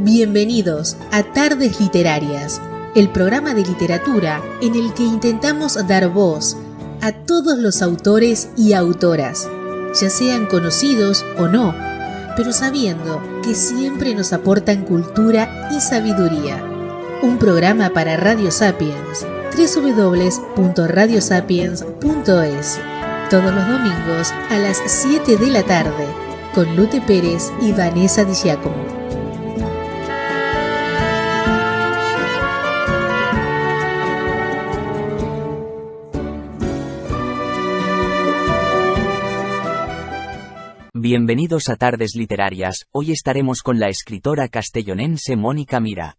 Bienvenidos a Tardes Literarias, el programa de literatura en el que intentamos dar voz a todos los autores y autoras, ya sean conocidos o no, pero sabiendo que siempre nos aportan cultura y sabiduría. Un programa para Radio Sapiens, www.radiosapiens.es, todos los domingos a las 7 de la tarde, con Lute Pérez y Vanessa Di Giacomo. Bienvenidos a Tardes Literarias. Hoy estaremos con la escritora castellonense Mónica Mira.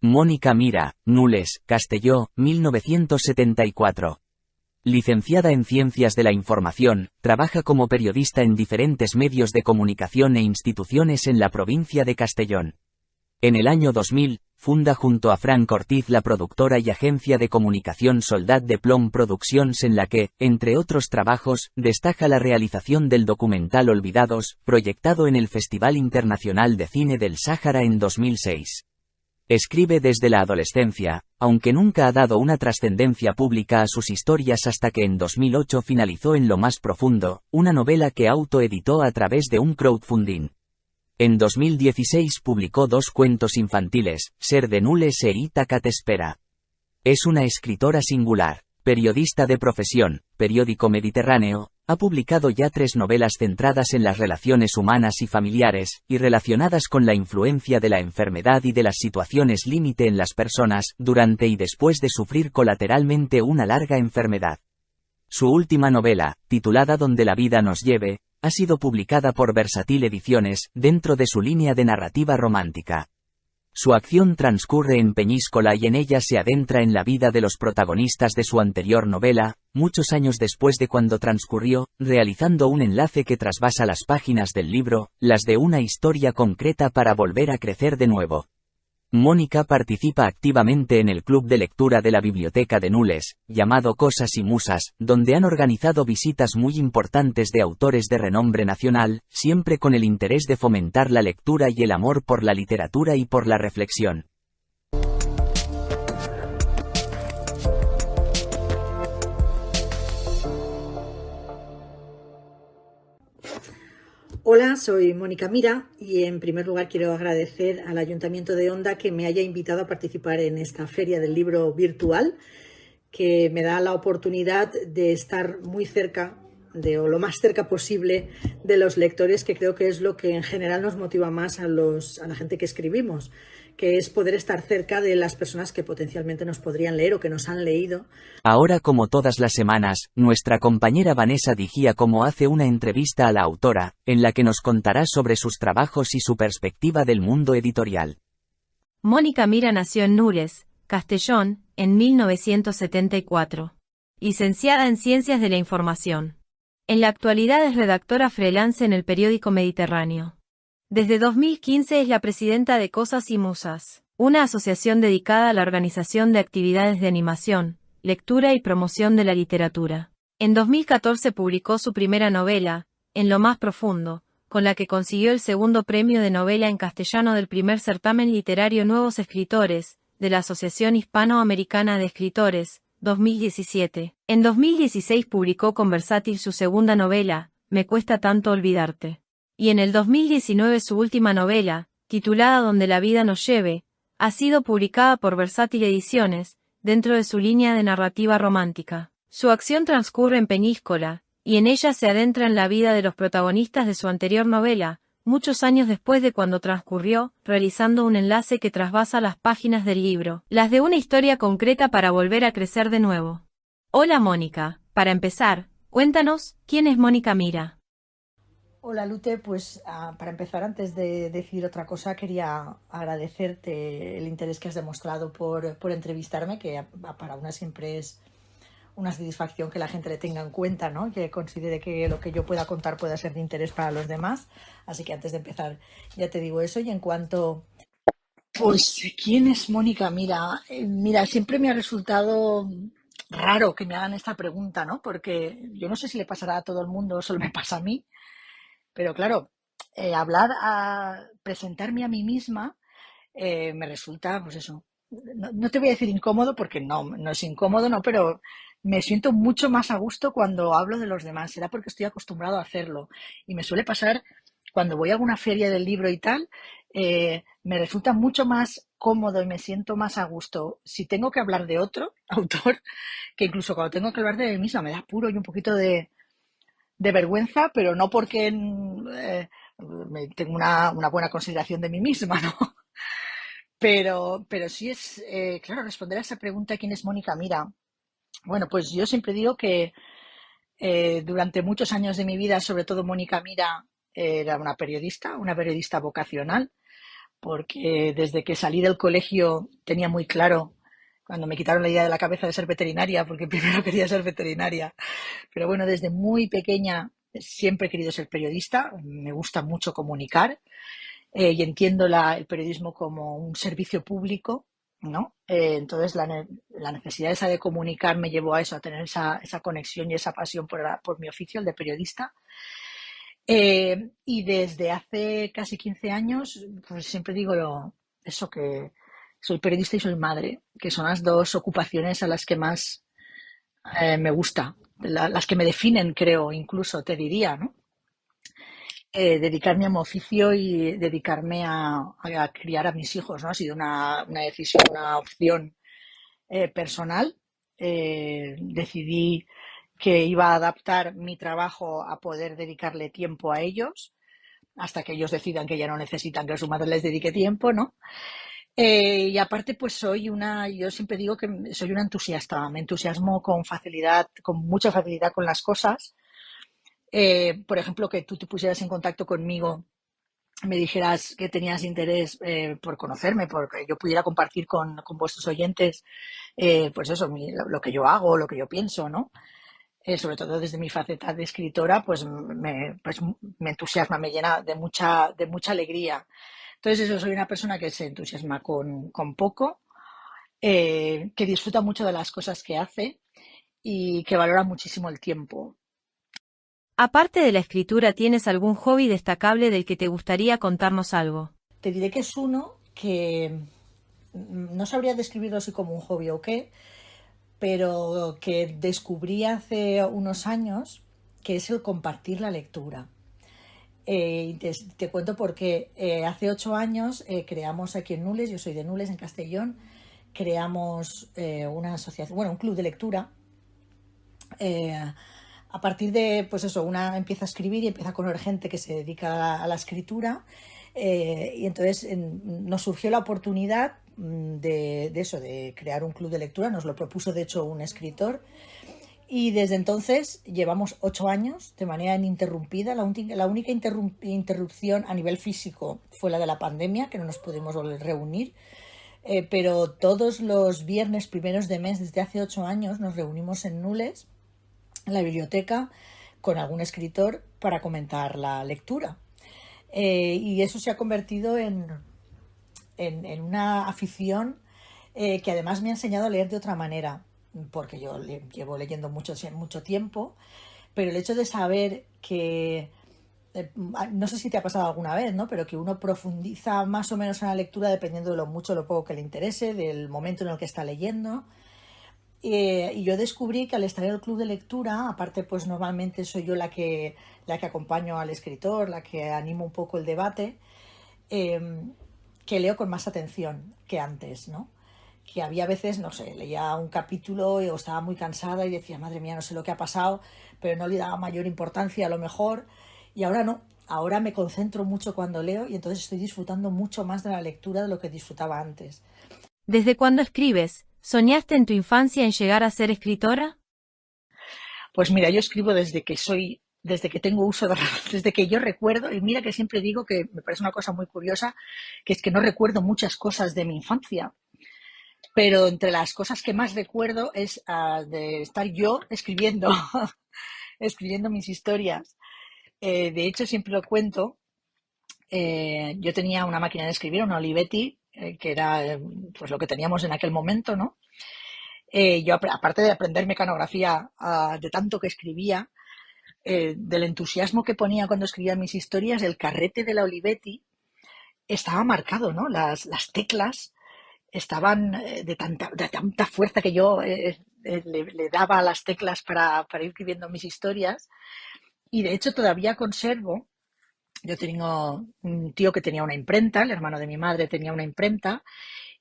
Mónica Mira, Nules, Castelló, 1974. Licenciada en Ciencias de la Información, trabaja como periodista en diferentes medios de comunicación e instituciones en la provincia de Castellón. En el año 2000, funda junto a Frank Ortiz la productora y agencia de comunicación Soldat de Plom Productions, en la que, entre otros trabajos, destaca la realización del documental Olvidados, proyectado en el Festival Internacional de Cine del Sáhara en 2006. Escribe desde la adolescencia, aunque nunca ha dado una trascendencia pública a sus historias hasta que en 2008 finalizó En lo más profundo, una novela que autoeditó a través de un crowdfunding. En 2016 publicó 2 cuentos infantiles, Ser de Nules e Ítaca te espera. Es una escritora singular, periodista de profesión, Periódico Mediterráneo, ha publicado ya 3 novelas centradas en las relaciones humanas y familiares, y relacionadas con la influencia de la enfermedad y de las situaciones límite en las personas, durante y después de sufrir colateralmente una larga enfermedad. Su última novela, titulada Donde la vida nos lleve, ha sido publicada por Versátil Ediciones, dentro de su línea de narrativa romántica. Su acción transcurre en Peñíscola y en ella se adentra en la vida de los protagonistas de su anterior novela, muchos años después de cuando transcurrió, realizando un enlace que trasvasa las páginas del libro, las de una historia concreta para volver a crecer de nuevo. Mónica participa activamente en el club de lectura de la biblioteca de Nules, llamado Cosas y Musas, donde han organizado visitas muy importantes de autores de renombre nacional, siempre con el interés de fomentar la lectura y el amor por la literatura y por la reflexión. Hola, soy Mónica Mira y en primer lugar quiero agradecer al Ayuntamiento de Onda que me haya invitado a participar en esta feria del libro virtual, que me da la oportunidad de estar muy cerca, o lo más cerca posible, de los lectores, que creo que es lo que en general nos motiva más a la gente que escribimos, que es poder estar cerca de las personas que potencialmente nos podrían leer o que nos han leído. Ahora, como todas las semanas, nuestra compañera Vanessa Di Giacomo hace una entrevista a la autora, en la que nos contará sobre sus trabajos y su perspectiva del mundo editorial. Mónica Mira nació en Nules, Castellón, en 1974. Licenciada en Ciencias de la Información. En la actualidad es redactora freelance en el Periódico Mediterráneo. Desde 2015 es la presidenta de Cosas y Musas, una asociación dedicada a la organización de actividades de animación, lectura y promoción de la literatura. En 2014 publicó su primera novela, En lo más profundo, con la que consiguió el segundo premio de novela en castellano del primer certamen literario Nuevos Escritores, de la Asociación Hispanoamericana de Escritores, 2017. En 2016 publicó con Versátil su segunda novela, Me cuesta tanto olvidarte. Y en el 2019 su última novela, titulada Donde la vida nos lleve, ha sido publicada por Versátil Ediciones, dentro de su línea de narrativa romántica. Su acción transcurre en Peñíscola, y en ella se adentra en la vida de los protagonistas de su anterior novela, muchos años después de cuando transcurrió, realizando un enlace que trasvasa las páginas del libro, las de una historia concreta para volver a crecer de nuevo. Hola Mónica, para empezar, cuéntanos, ¿quién es Mónica Mira? Hola Lute, pues para empezar, antes de decir otra cosa, quería agradecerte el interés que has demostrado por entrevistarme, que para una siempre es una satisfacción que la gente le tenga en cuenta, ¿no? Que considere que lo que yo pueda contar pueda ser de interés para los demás. Así que antes de empezar ya te digo eso. Y en cuanto, pues, ¿quién es Mónica Mira? Mira, siempre me ha resultado raro que me hagan esta pregunta, ¿no? Porque yo no sé si le pasará a todo el mundo o solo me pasa a mí. Pero claro, presentarme a mí misma me resulta, pues eso, no te voy a decir incómodo porque no es incómodo, no, pero me siento mucho más a gusto cuando hablo de los demás. Será porque estoy acostumbrado a hacerlo. Y me suele pasar cuando voy a alguna feria del libro y tal, me resulta mucho más cómodo y me siento más a gusto si tengo que hablar de otro autor que incluso cuando tengo que hablar de mí misma. Me da apuro y un poquito de vergüenza, pero no porque tengo una buena consideración de mí misma, ¿no? Pero sí es, claro, responder a esa pregunta, ¿quién es Mónica Mira? Bueno, pues yo siempre digo que durante muchos años de mi vida, sobre todo Mónica Mira era una periodista vocacional, porque desde que salí del colegio tenía muy claro, cuando me quitaron la idea de la cabeza de ser veterinaria, porque primero quería ser veterinaria, pero bueno, desde muy pequeña siempre he querido ser periodista, me gusta mucho comunicar y entiendo el periodismo como un servicio público, ¿no? Entonces la necesidad esa de comunicar me llevó a eso, a tener esa conexión y esa pasión por mi oficio, el de periodista. Y desde hace casi 15 años, pues siempre digo eso, que soy periodista y soy madre, que son las dos ocupaciones a las que más me gusta, las que me definen, creo, incluso te diría, ¿no? Dedicarme a mi oficio y dedicarme a criar a mis hijos, ¿no? Ha sido una decisión, una opción personal. Decidí que iba a adaptar mi trabajo a poder dedicarle tiempo a ellos, hasta que ellos decidan que ya no necesitan que su madre les dedique tiempo, ¿no? Y aparte, pues yo siempre digo que soy una entusiasta, me entusiasmo con facilidad, con mucha facilidad con las cosas. Por ejemplo, que tú te pusieras en contacto conmigo, me dijeras que tenías interés por conocerme, porque yo pudiera compartir con vuestros oyentes, pues eso, lo que yo hago, lo que yo pienso, ¿no? Sobre todo desde mi faceta de escritora, pues me entusiasma, me llena de mucha alegría. Entonces, eso, soy una persona que se entusiasma con poco, que disfruta mucho de las cosas que hace y que valora muchísimo el tiempo. Aparte de la escritura, ¿tienes algún hobby destacable del que te gustaría contarnos algo? Te diré que es uno que no sabría describirlo así como un hobby o qué, pero que descubrí hace unos años, que es el compartir la lectura. Te cuento porque hace 8 años creamos aquí en Nules, yo soy de Nules, en Castellón, creamos una asociación, bueno, un club de lectura. A partir de, pues eso, una empieza a escribir y empieza a conocer gente que se dedica a la escritura, y entonces nos surgió la oportunidad de eso, de crear un club de lectura. Nos lo propuso de hecho un escritor, y desde entonces llevamos 8 años de manera ininterrumpida. La única interrupción a nivel físico fue la de la pandemia, que no nos pudimos volver a reunir, pero todos los viernes primeros de mes desde hace 8 años nos reunimos en Nules, en la biblioteca, con algún escritor para comentar la lectura. Y eso se ha convertido en una afición que además me ha enseñado a leer de otra manera, porque yo llevo leyendo mucho tiempo, pero el hecho de saber que, no sé si te ha pasado alguna vez, ¿no? Pero que uno profundiza más o menos en la lectura dependiendo de lo mucho o lo poco que le interese, del momento en el que está leyendo. Y yo descubrí que al estar en el club de lectura, aparte pues normalmente soy yo la que acompaño al escritor, la que animo un poco el debate, que leo con más atención que antes, ¿no? Que había veces, no sé, leía un capítulo o estaba muy cansada y decía, madre mía, no sé lo que ha pasado, pero no le daba mayor importancia a lo mejor, y ahora no. Ahora me concentro mucho cuando leo y entonces estoy disfrutando mucho más de la lectura de lo que disfrutaba antes. ¿Desde cuándo escribes? ¿Soñaste en tu infancia en llegar a ser escritora? Pues mira, yo escribo desde que tengo uso de razón, desde que yo recuerdo, y mira que siempre digo que me parece una cosa muy curiosa, que es que no recuerdo muchas cosas de mi infancia, pero entre las cosas que más recuerdo es de estar yo escribiendo, escribiendo mis historias. De hecho, siempre lo cuento, yo tenía una máquina de escribir, una Olivetti, que era pues lo que teníamos en aquel momento, ¿no? Yo, aparte de aprender mecanografía de tanto que escribía, del entusiasmo que ponía cuando escribía mis historias, el carrete de la Olivetti estaba marcado, ¿no? Las teclas estaban de tanta fuerza que yo le daba a las teclas para ir escribiendo mis historias. Y de hecho todavía conservo, yo tengo un tío que tenía una imprenta, el hermano de mi madre tenía una imprenta,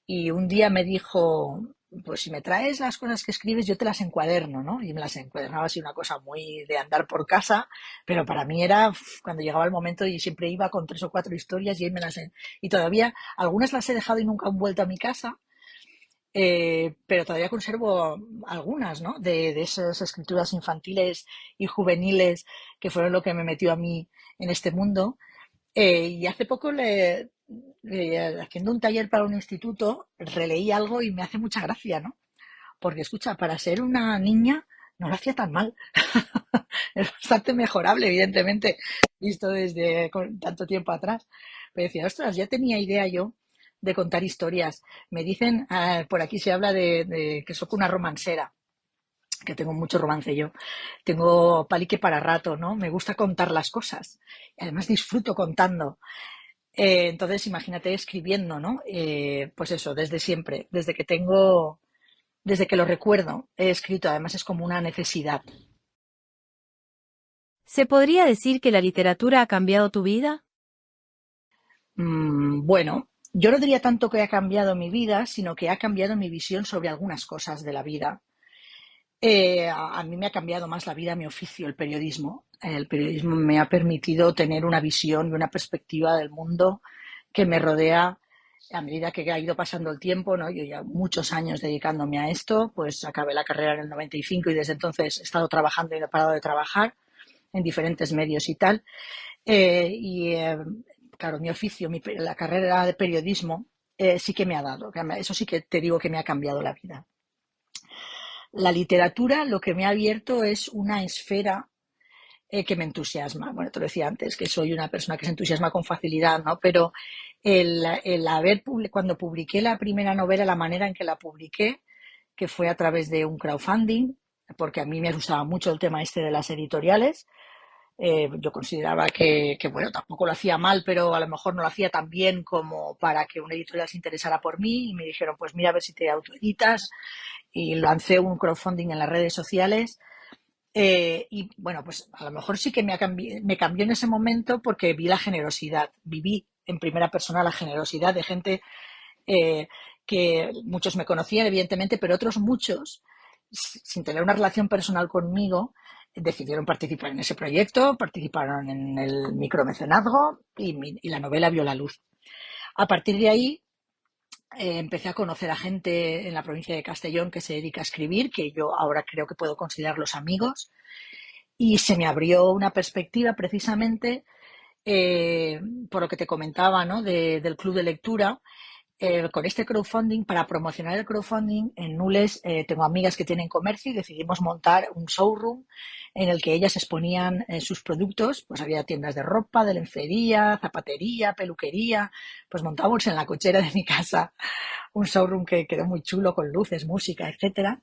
y un día me dijo, pues si me traes las cosas que escribes, yo te las encuaderno, ¿no? Y me las encuadernaba así, una cosa muy de andar por casa, pero para mí era cuando llegaba el momento y siempre iba con 3 o 4 historias y ahí y todavía algunas las he dejado y nunca han vuelto a mi casa, pero todavía conservo algunas, ¿no? De esas escrituras infantiles y juveniles que fueron lo que me metió a mí en este mundo. Y hace poco, haciendo un taller para un instituto, releí algo y me hace mucha gracia, ¿no? Porque, escucha, para ser una niña no lo hacía tan mal. Es bastante mejorable, evidentemente, visto desde tanto tiempo atrás. Pero decía, ostras, ya tenía idea yo de contar historias. Me dicen, por aquí se habla de que soy una romancera, que tengo mucho romance yo. Tengo palique para rato, ¿no? Me gusta contar las cosas. Y además disfruto contando. Entonces, imagínate escribiendo, ¿no? Pues eso, desde siempre, desde que lo recuerdo, he escrito. Además, es como una necesidad. ¿Se podría decir que la literatura ha cambiado tu vida? Bueno, yo no diría tanto que ha cambiado mi vida, sino que ha cambiado mi visión sobre algunas cosas de la vida. A mí me ha cambiado más la vida mi oficio, el periodismo. El periodismo me ha permitido tener una visión y una perspectiva del mundo que me rodea a medida que ha ido pasando el tiempo, ¿no? Yo ya muchos años dedicándome a esto, pues acabé la carrera en el 95 y desde entonces he estado trabajando y no he parado de trabajar en diferentes medios y tal. Y claro, mi oficio, la carrera de periodismo, sí que me ha dado, eso sí que te digo que me ha cambiado la vida. La literatura lo que me ha abierto es una esfera que me entusiasma. Bueno, te lo decía antes, que soy una persona que se entusiasma con facilidad, ¿no? Pero cuando publiqué la primera novela, la manera en que la publiqué, que fue a través de un crowdfunding, porque a mí me asustaba mucho el tema este de las editoriales. Yo consideraba bueno, tampoco lo hacía mal, pero a lo mejor no lo hacía tan bien como para que una editorial se interesara por mí, y me dijeron, pues mira a ver si te autoeditas, y lancé un crowdfunding en las redes sociales. Y bueno, pues a lo mejor sí que me cambió en ese momento porque vi la generosidad, viví en primera persona la generosidad de gente eh, que muchos me conocían, evidentemente, pero otros muchos, sin tener una relación personal conmigo, decidieron participar en ese proyecto, participaron en el micromecenazgo y la novela vio la luz. A partir de ahí empecé a conocer a gente en la provincia de Castellón que se dedica a escribir, que yo ahora creo que puedo considerarlos amigos, y se me abrió una perspectiva precisamente por lo que te comentaba, ¿no? Del club de lectura. Con este crowdfunding, para promocionar el crowdfunding en Nules, tengo amigas que tienen comercio y decidimos montar un showroom en el que ellas exponían sus productos. Pues había tiendas de ropa, de lencería, zapatería, peluquería. Pues montamos en la cochera de mi casa un showroom que quedó muy chulo, con luces, música, etcétera.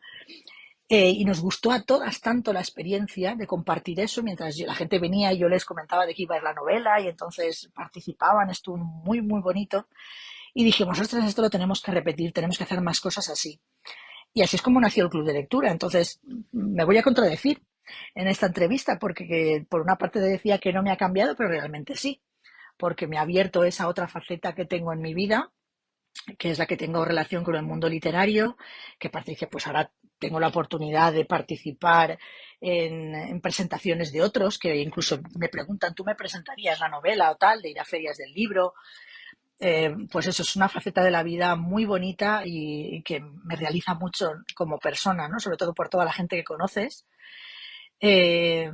Y nos gustó a todas tanto la experiencia de compartir eso mientras la gente venía y yo les comentaba de qué iba a ir la novela, y entonces participaban. Estuvo muy, muy bonito. Y dijimos, ostras, esto lo tenemos que repetir, tenemos que hacer más cosas así. Y así es como nació el club de lectura. Entonces, me voy a contradecir en esta entrevista, porque por una parte te decía que no me ha cambiado, pero realmente sí, porque me ha abierto esa otra faceta que tengo en mi vida, que es la que tengo relación con el mundo literario, que participo, pues ahora tengo la oportunidad de participar en presentaciones de otros, que incluso me preguntan, ¿tú me presentarías la novela o tal? De ir a ferias del libro. Pues eso es una faceta de la vida muy bonita y que me realiza mucho como persona, ¿no? Sobre todo por toda la gente que conoces. Eh,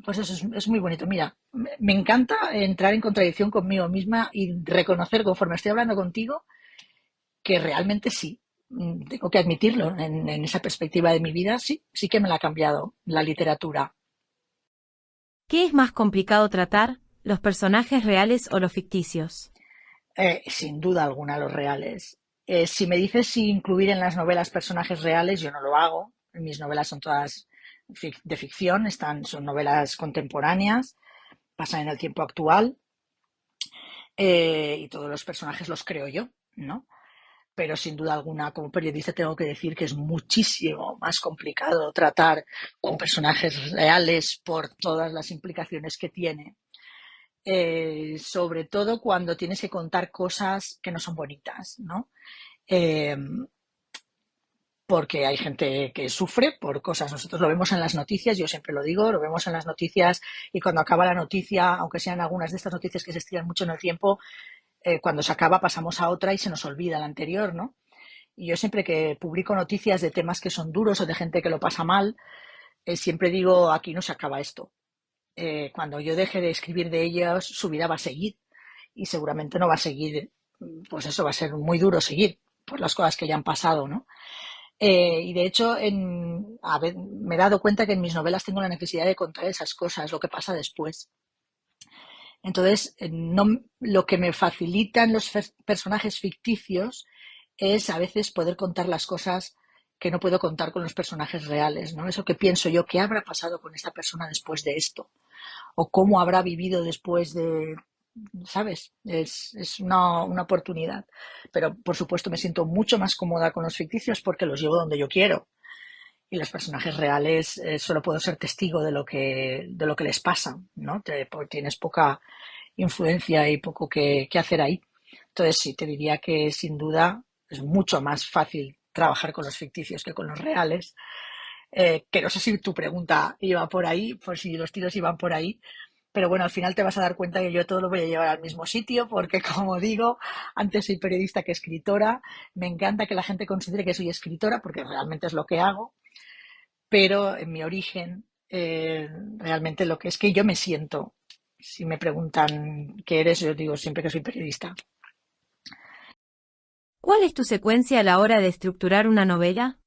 pues eso es muy bonito. Mira, me encanta entrar en contradicción conmigo misma y reconocer, conforme estoy hablando contigo, que realmente sí. Tengo que admitirlo, en esa perspectiva de mi vida, sí, sí que me la ha cambiado la literatura. ¿Qué es más complicado tratar, los personajes reales o los ficticios? Sin duda alguna, los reales. Si me dices si incluir en las novelas personajes reales, yo no lo hago. Mis novelas son todas de ficción, son novelas contemporáneas, pasan en el tiempo actual. y todos los personajes los creo yo, ¿no? Pero sin duda alguna, como periodista, tengo que decir que es muchísimo más complicado tratar con personajes reales por todas las implicaciones que tiene. Sobre todo cuando tienes que contar cosas que no son bonitas, ¿no? Eh, porque hay gente que sufre por cosas. Nosotros lo vemos en las noticias, yo siempre lo digo, lo vemos en las noticias y cuando acaba la noticia, aunque sean algunas de estas noticias que se estiran mucho en el tiempo, cuando se acaba pasamos a otra y se nos olvida la anterior, ¿no? Y yo siempre que publico noticias de temas que son duros o de gente que lo pasa mal, siempre digo, aquí no se acaba esto. Cuando yo deje de escribir de ellos, su vida va a seguir y seguramente no va a seguir, pues eso va a ser muy duro seguir por las cosas que ya han pasado, ¿no? Y de hecho, me he dado cuenta que en mis novelas tengo la necesidad de contar esas cosas, lo que pasa después. Entonces, no, lo que me facilitan los personajes ficticios es a veces poder contar las cosas que no puedo contar con los personajes reales, ¿no? Eso que pienso yo, ¿qué habrá pasado con esta persona después de esto? O cómo habrá vivido después de, ¿sabes? Es una oportunidad. Pero, por supuesto, me siento mucho más cómoda con los ficticios porque los llevo donde yo quiero. Y los personajes reales solo puedo ser testigo de lo que les pasa, ¿no? Tienes poca influencia y poco que hacer ahí. Entonces, sí, te diría que sin duda es mucho más fácil trabajar con los ficticios que con los reales. Que no sé si tu pregunta iba por ahí, por si los tiros iban por ahí, pero bueno, al final te vas a dar cuenta que yo todo lo voy a llevar al mismo sitio porque, como digo, antes soy periodista que escritora. Me encanta que la gente considere que soy escritora porque realmente es lo que hago, pero en mi origen, realmente lo que es que yo me siento, si me preguntan qué eres, yo digo siempre que soy periodista. ¿Cuál es tu secuencia a la hora de estructurar una novela?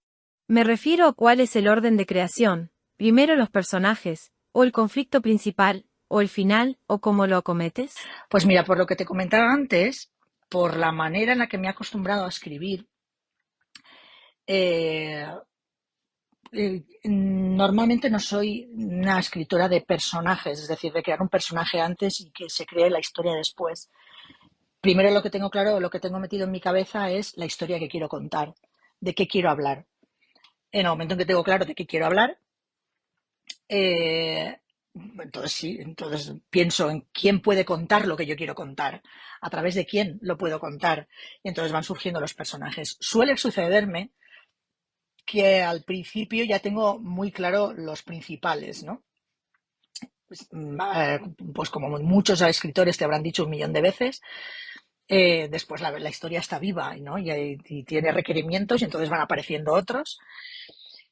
Me refiero a cuál es el orden de creación, primero los personajes, o el conflicto principal, o el final, o cómo lo acometes. Pues mira, por lo que te comentaba antes, por la manera en la que me he acostumbrado a escribir, eh, normalmente no soy una escritora de personajes, es decir, de crear un personaje antes y que se cree la historia después. Primero lo que tengo claro, lo que tengo metido en mi cabeza es la historia que quiero contar, de qué quiero hablar. En el momento en que tengo claro de qué quiero hablar, eh, entonces sí, entonces pienso en quién puede contar lo que yo quiero contar, a través de quién lo puedo contar, y entonces van surgiendo los personajes. Suele sucederme que al principio ya tengo muy claro los principales, ¿no? Pues como muchos escritores te habrán dicho un millón de veces, después la historia está viva, ¿no? Y tiene requerimientos y entonces van apareciendo otros,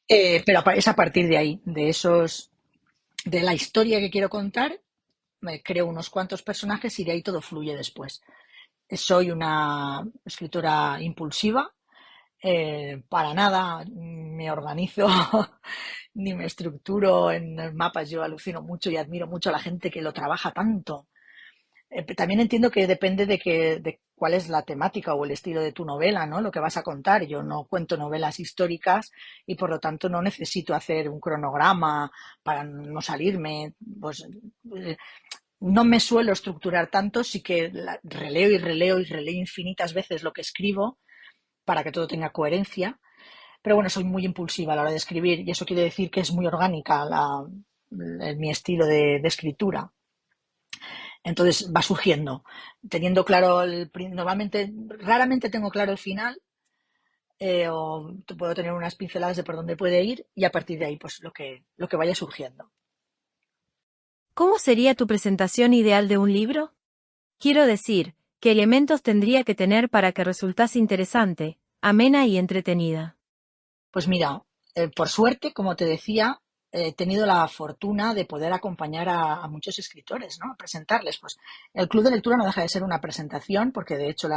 pero es a partir de ahí, de la historia que quiero contar, me creo unos cuantos personajes y de ahí todo fluye después. Soy una escritora impulsiva, para nada me organizo ni me estructuro en mapas. Yo alucino mucho y admiro mucho a la gente que lo trabaja tanto. También entiendo que depende de cuál es la temática o el estilo de tu novela, ¿no? Lo que vas a contar. Yo no cuento novelas históricas y por lo tanto no necesito hacer un cronograma para no salirme. Pues, no me suelo estructurar tanto, sí que releo y releo y releo infinitas veces lo que escribo para que todo tenga coherencia. Pero bueno, soy muy impulsiva a la hora de escribir y eso quiere decir que es muy orgánica mi estilo de escritura. Entonces va surgiendo, teniendo claro normalmente, raramente tengo claro el final, o puedo tener unas pinceladas de por dónde puede ir y a partir de ahí pues lo que vaya surgiendo. ¿Cómo sería tu presentación ideal de un libro? Quiero decir, ¿qué elementos tendría que tener para que resultase interesante, amena y entretenida? Pues mira, por suerte, como te decía, he tenido la fortuna de poder acompañar a muchos escritores, ¿no? A presentarles. Pues el club de lectura no deja de ser una presentación, porque de hecho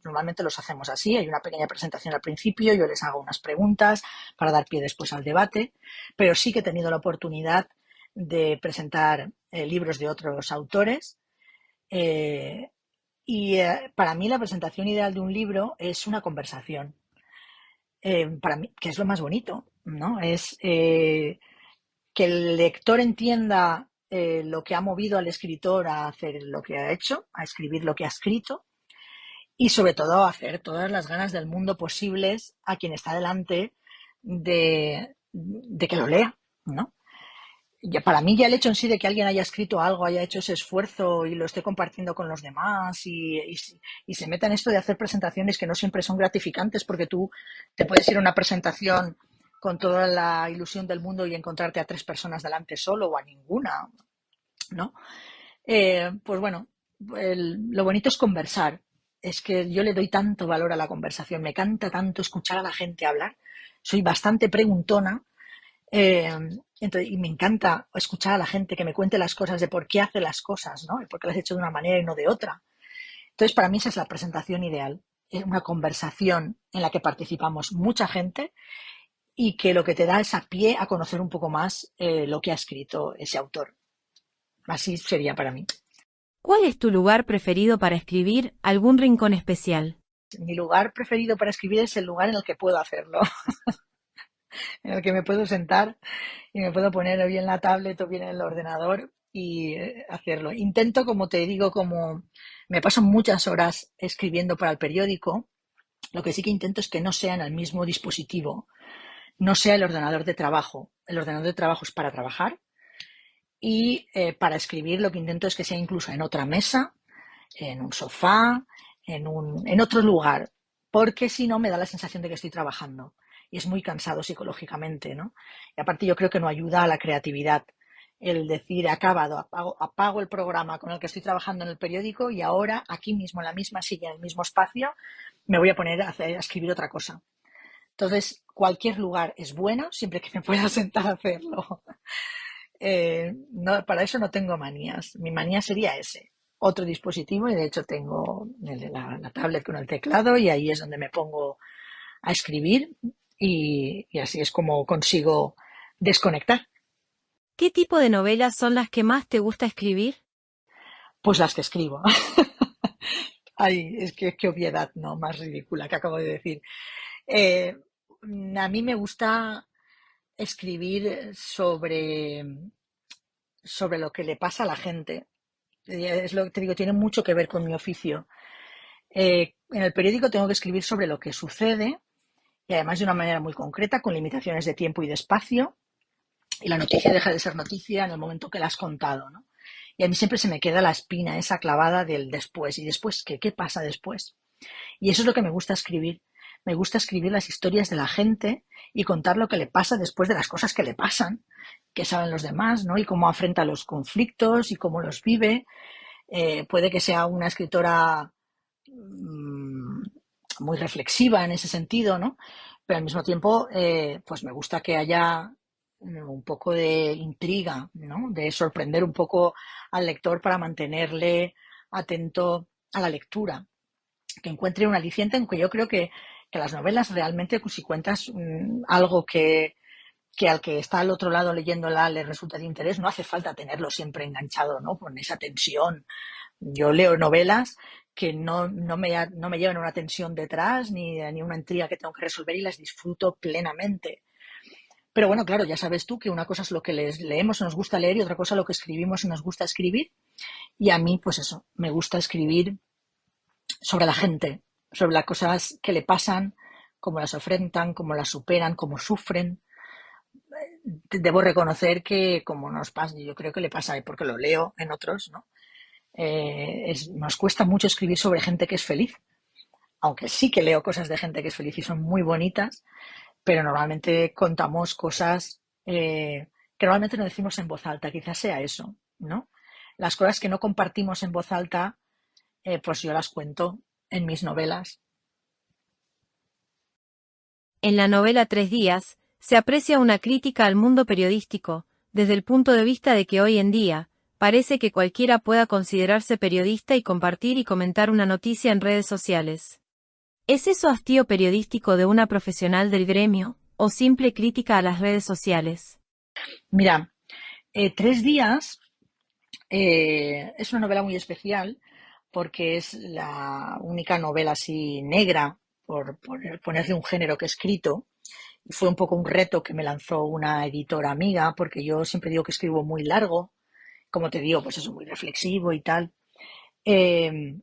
normalmente los hacemos así. Hay una pequeña presentación al principio, yo les hago unas preguntas para dar pie después al debate, pero sí que he tenido la oportunidad de presentar libros de otros autores. Para mí la presentación ideal de un libro es una conversación. Para mí, que es lo más bonito, ¿no? Es que el lector entienda lo que ha movido al escritor a hacer lo que ha hecho, a escribir lo que ha escrito y sobre todo a hacer todas las ganas del mundo posibles a quien está delante de que lo lea, ¿no? Ya, para mí ya el hecho en sí de que alguien haya escrito algo, haya hecho ese esfuerzo y lo esté compartiendo con los demás y se meta en esto de hacer presentaciones que no siempre son gratificantes porque tú te puedes ir a una presentación con toda la ilusión del mundo y encontrarte a 3 personas delante solo o a ninguna, ¿no? Pues bueno, lo bonito es conversar. Es que yo le doy tanto valor a la conversación, me encanta tanto escuchar a la gente hablar. Soy bastante preguntona. Eh, y me encanta escuchar a la gente que me cuente las cosas de por qué hace las cosas, ¿no? Y por qué las he hecho de una manera y no de otra. Entonces, para mí esa es la presentación ideal. Es una conversación en la que participamos mucha gente y que lo que te da es a pie a conocer un poco más lo que ha escrito ese autor. Así sería para mí. ¿Cuál es tu lugar preferido para escribir? ¿Algún rincón especial? Mi lugar preferido para escribir es el lugar en el que puedo hacerlo, en el que me puedo sentar y me puedo poner o bien la tablet o bien el ordenador y hacerlo. Intento, como te digo, como me paso muchas horas escribiendo para el periódico, lo que sí que intento es que no sea en el mismo dispositivo, no sea el ordenador de trabajo. El ordenador de trabajo es para trabajar y para escribir lo que intento es que sea incluso en otra mesa, en un sofá, en otro lugar, porque si no me da la sensación de que estoy trabajando y es muy cansado psicológicamente, ¿no? Y aparte yo creo que no ayuda a la creatividad el decir he acabado, apago el programa con el que estoy trabajando en el periódico y ahora aquí mismo, en la misma silla, en el mismo espacio, me voy a poner a escribir otra cosa. Entonces, cualquier lugar es bueno siempre que me pueda sentar a hacerlo. No, para eso no tengo manías. Mi manía sería ese. Otro dispositivo y de hecho tengo la tablet con el teclado y ahí es donde me pongo a escribir y así es como consigo desconectar. ¿Qué tipo de novelas son las que más te gusta escribir? Pues las que escribo. Ay, es que qué obviedad, ¿no? Más ridícula que acabo de decir. Eh, a mí me gusta escribir sobre lo que le pasa a la gente. Es lo que te digo, tiene mucho que ver con mi oficio. En el periódico tengo que escribir sobre lo que sucede y además de una manera muy concreta, con limitaciones de tiempo y de espacio. Y la noticia deja de ser noticia en el momento que la has contado, ¿no? Y a mí siempre se me queda la espina esa clavada del después. ¿Y después qué? ¿Qué pasa después? Y eso es lo que me gusta escribir. Me gusta escribir las historias de la gente y contar lo que le pasa después de las cosas que le pasan, que saben los demás, ¿no? Y cómo afronta los conflictos y cómo los vive. Puede que sea una escritora muy reflexiva en ese sentido, ¿no? Pero al mismo tiempo, pues me gusta que haya un poco de intriga, ¿no? De sorprender un poco al lector para mantenerle atento a la lectura, que encuentre un aliciente, aunque yo creo que las novelas realmente, pues, si cuentas algo que al que está al otro lado leyéndola le resulta de interés, no hace falta tenerlo siempre enganchado, ¿no? Con esa tensión. Yo leo novelas que no me llevan una tensión detrás ni una intriga que tengo que resolver y las disfruto plenamente. Pero bueno, claro, ya sabes tú que una cosa es lo que leemos o nos gusta leer y otra cosa lo que escribimos y nos gusta escribir. Y a mí, pues eso, me gusta escribir sobre la gente, sobre las cosas que le pasan, cómo las enfrentan, cómo las superan, cómo sufren. Debo reconocer que como nos pasa, yo creo que le pasa, porque lo leo en otros, ¿no? Nos cuesta mucho escribir sobre gente que es feliz, aunque sí que leo cosas de gente que es feliz y son muy bonitas, pero normalmente contamos cosas que normalmente no decimos en voz alta, quizás sea eso, ¿no? Las cosas que no compartimos en voz alta, pues yo las cuento en mis novelas. En la novela Tres días, se aprecia una crítica al mundo periodístico, desde el punto de vista de que hoy en día, parece que cualquiera pueda considerarse periodista y compartir y comentar una noticia en redes sociales. ¿Es eso hastío periodístico de una profesional del gremio, o simple crítica a las redes sociales? Mira, Tres días es una novela muy especial porque es la única novela así negra, por ponerle un género que he escrito. Y fue un poco un reto que me lanzó una editora amiga, porque yo siempre digo que escribo muy largo como te digo, pues eso, muy reflexivo y tal. Eh,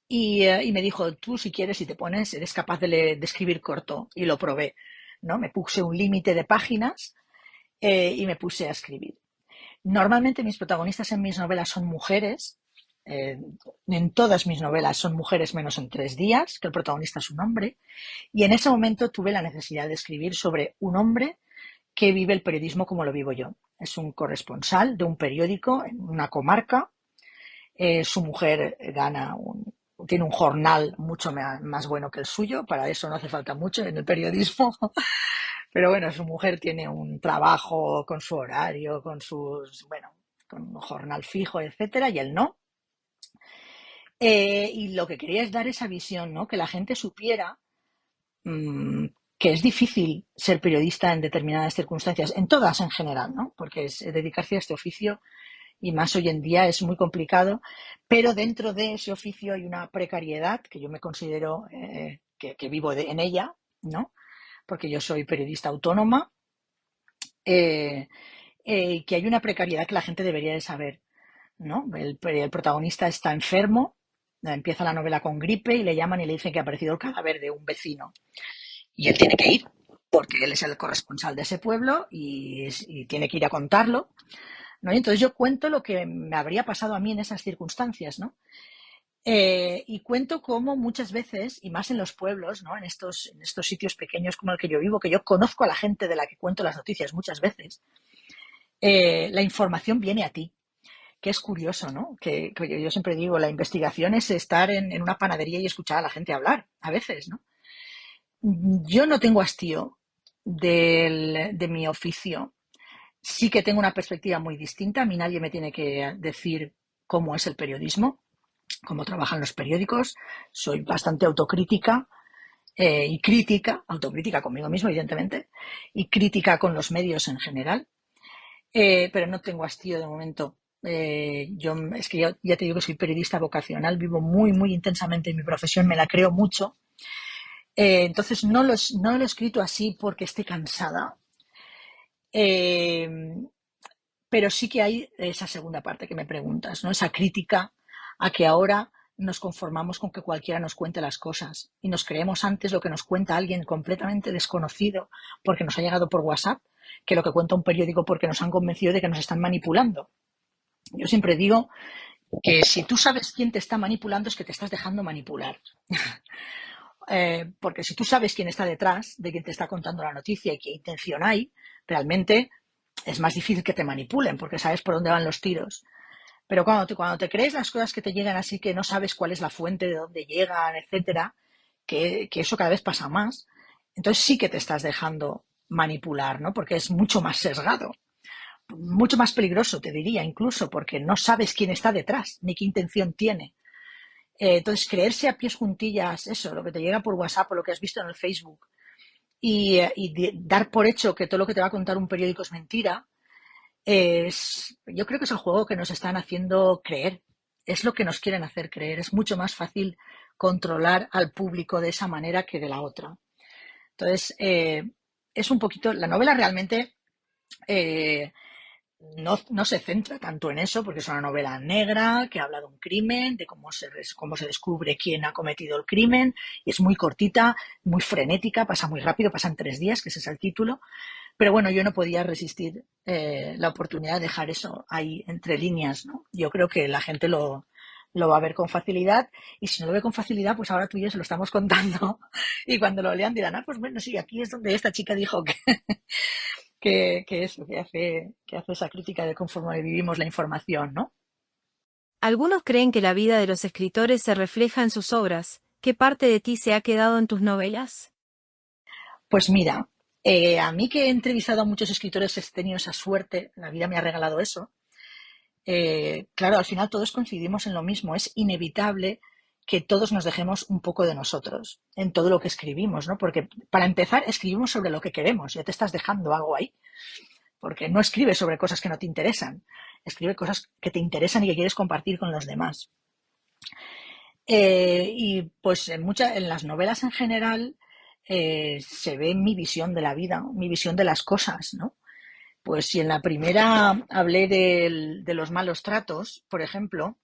y me dijo, tú si quieres, si te pones, eres capaz de escribir corto. Y lo probé, ¿no? Me puse un límite de páginas y me puse a escribir. Normalmente mis protagonistas en mis novelas son mujeres. En todas mis novelas son mujeres menos en 3 días, que el protagonista es un hombre. Y en ese momento tuve la necesidad de escribir sobre un hombre que vive el periodismo como lo vivo yo. Es un corresponsal de un periódico en una comarca. Su mujer tiene un jornal mucho más bueno que el suyo. Para eso no hace falta mucho en el periodismo. Pero bueno, su mujer tiene un trabajo con su horario, con un jornal fijo, etcétera, y él no. Y lo que quería es dar esa visión, ¿no? Que la gente supiera mmm, que es difícil ser periodista en determinadas circunstancias, en todas en general, ¿no? Porque dedicarse a este oficio, y más hoy en día, es muy complicado, pero dentro de ese oficio hay una precariedad que yo me considero que vivo en ella, ¿no? Porque yo soy periodista autónoma, que hay una precariedad que la gente debería de saber, ¿no? El protagonista está enfermo, empieza la novela con gripe y le llaman y le dicen que ha aparecido el cadáver de un vecino. Y él tiene que ir, porque él es el corresponsal de ese pueblo y tiene que ir a contarlo, ¿no? Y entonces yo cuento lo que me habría pasado a mí en esas circunstancias, ¿no? Y cuento cómo muchas veces, y más en los pueblos, ¿no? En estos sitios pequeños como el que yo vivo, que yo conozco a la gente de la que cuento las noticias muchas veces, la información viene a ti, que es curioso, ¿no? Que yo siempre digo, la investigación es estar en una panadería y escuchar a la gente hablar, a veces, ¿no? Yo no tengo hastío de mi oficio. Sí que tengo una perspectiva muy distinta. A mí nadie me tiene que decir cómo es el periodismo, cómo trabajan los periódicos. Soy bastante autocrítica y autocrítica conmigo mismo, evidentemente, y crítica con los medios en general. Pero no tengo hastío de momento. Es que yo ya te digo que soy periodista vocacional, vivo muy, muy intensamente en mi profesión, me la creo mucho. Entonces no lo he escrito así porque esté cansada. Eh, pero sí que hay esa segunda parte que me preguntas, ¿no? Esa crítica a que ahora nos conformamos con que cualquiera nos cuente las cosas y nos creemos antes lo que nos cuenta alguien completamente desconocido porque nos ha llegado por WhatsApp que lo que cuenta un periódico porque nos han convencido de que nos están manipulando. Yo siempre digo que si tú sabes quién te está manipulando es que te estás dejando manipular. Porque si tú sabes quién está detrás de quien te está contando la noticia y qué intención hay, realmente es más difícil que te manipulen porque sabes por dónde van los tiros. Pero cuando te crees las cosas que te llegan así, que no sabes cuál es la fuente, de dónde llegan, etcétera, que eso cada vez pasa más, entonces sí que te estás dejando manipular, ¿no? Porque es mucho más sesgado, mucho más peligroso, te diría, incluso, porque no sabes quién está detrás, ni qué intención tiene. Entonces, creerse a pies juntillas, eso, lo que te llega por WhatsApp o lo que has visto en el Facebook, y dar por hecho que todo lo que te va a contar un periódico es mentira, yo creo que es el juego que nos están haciendo creer. Es lo que nos quieren hacer creer. Es mucho más fácil controlar al público de esa manera que de la otra. Entonces, es un poquito, la novela realmente no se centra tanto en eso, porque es una novela negra que habla de un crimen, de cómo se descubre quién ha cometido el crimen, y es muy cortita, muy frenética, pasa muy rápido, pasan 3 días, que ese es el título. Pero bueno, yo no podía resistir la oportunidad de dejar eso ahí entre líneas, ¿no? Yo creo que la gente lo va a ver con facilidad, y si no lo ve con facilidad, pues ahora tú y yo se lo estamos contando y cuando lo lean dirán, pues bueno, sí, aquí es donde esta chica dijo que hace esa crítica de conforme vivimos la información, ¿no? Algunos creen que la vida de los escritores se refleja en sus obras. ¿Qué parte de ti se ha quedado en tus novelas? Pues mira, a mí que he entrevistado a muchos escritores, he tenido esa suerte, la vida me ha regalado eso. Claro, al final todos coincidimos en lo mismo, es inevitable que todos nos dejemos un poco de nosotros en todo lo que escribimos, ¿no? Porque para empezar escribimos sobre lo que queremos, ya te estás dejando algo ahí, porque no escribes sobre cosas que no te interesan, escribe cosas que te interesan y que quieres compartir con los demás. Y pues en las novelas en general se ve mi visión de la vida, mi visión de las cosas, ¿no? Pues si en la primera hablé de los malos tratos, por ejemplo,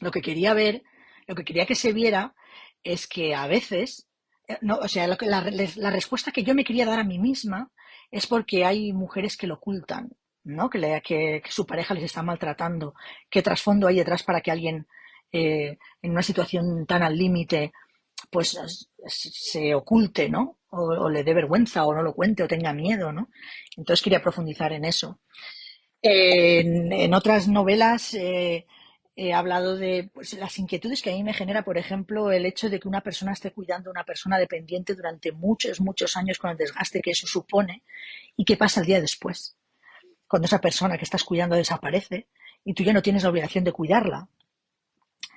lo que quería ver, lo que quería que se viera es que a veces, no, o sea, la respuesta que yo me quería dar a mí misma es porque hay mujeres que lo ocultan, ¿no? Que su pareja les está maltratando, qué trasfondo hay detrás para que alguien en una situación tan al límite pues se oculte, ¿no? O le dé vergüenza o no lo cuente o tenga miedo, ¿no? Entonces quería profundizar en eso. En otras novelas he hablado de pues, las inquietudes que a mí me genera, por ejemplo, el hecho de que una persona esté cuidando a una persona dependiente durante muchos, muchos años con el desgaste que eso supone y qué pasa el día después, cuando esa persona que estás cuidando desaparece y tú ya no tienes la obligación de cuidarla.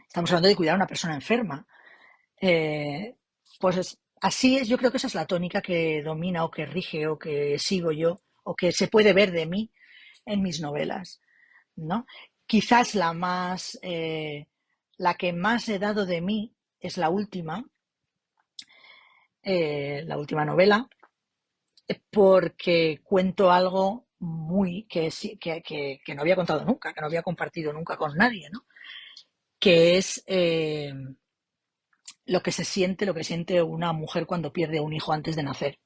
Estamos hablando de cuidar a una persona enferma. Pues así es, yo creo que esa es la tónica que domina o que rige o que sigo yo o que se puede ver de mí en mis novelas, ¿no? Quizás la que más he dado de mí es la última novela, porque cuento algo que no había contado nunca, que no había compartido nunca con nadie, ¿no? Que es lo que siente una mujer cuando pierde a un hijo antes de nacer.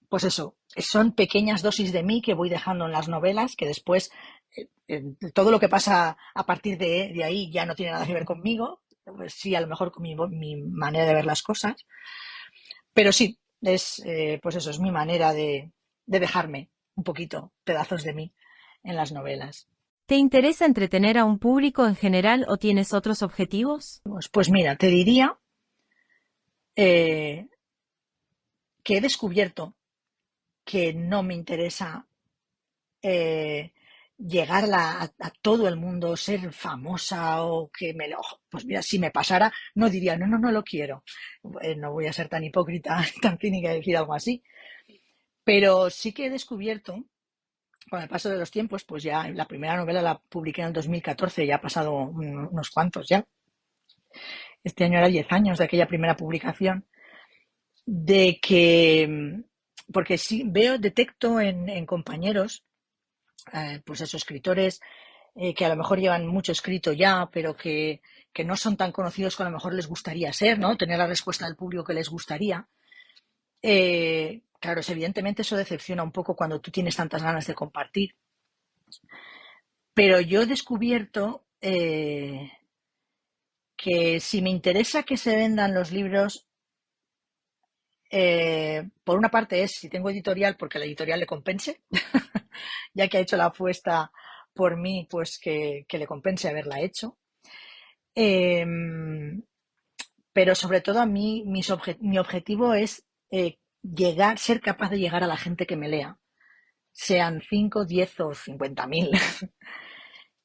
Pues eso, son pequeñas dosis de mí que voy dejando en las novelas, que después todo lo que pasa a partir de ahí ya no tiene nada que ver conmigo, pues sí, a lo mejor con mi manera de ver las cosas, pero sí, pues eso, es mi manera de dejarme un poquito pedazos de mí en las novelas. ¿Te interesa entretener a un público en general o tienes otros objetivos? Pues mira, te diría que he descubierto que no me interesa llegar a todo el mundo, ser famosa o que pues mira, si me pasara, no diría, no, no, no lo quiero. No voy a ser tan hipócrita, tan cínica de decir algo así. Pero sí que he descubierto, con el paso de los tiempos, pues ya la primera novela la publiqué en el 2014, ya ha pasado unos cuantos ya. Este año era 10 años de aquella primera publicación, de que, porque sí detecto en compañeros, pues esos escritores que a lo mejor llevan mucho escrito ya, pero que no son tan conocidos como a lo mejor les gustaría ser, ¿no? Tener la respuesta del público que les gustaría. Claro, evidentemente eso decepciona un poco cuando tú tienes tantas ganas de compartir. Pero yo he descubierto que si me interesa que se vendan los libros, por una parte es si tengo editorial, porque a la editorial le compense, ya que ha hecho la apuesta por mí, pues que le compense haberla hecho. Pero sobre todo a mí mi objetivo es ser capaz de llegar a la gente que me lea, sean 5, 10 o 50.000.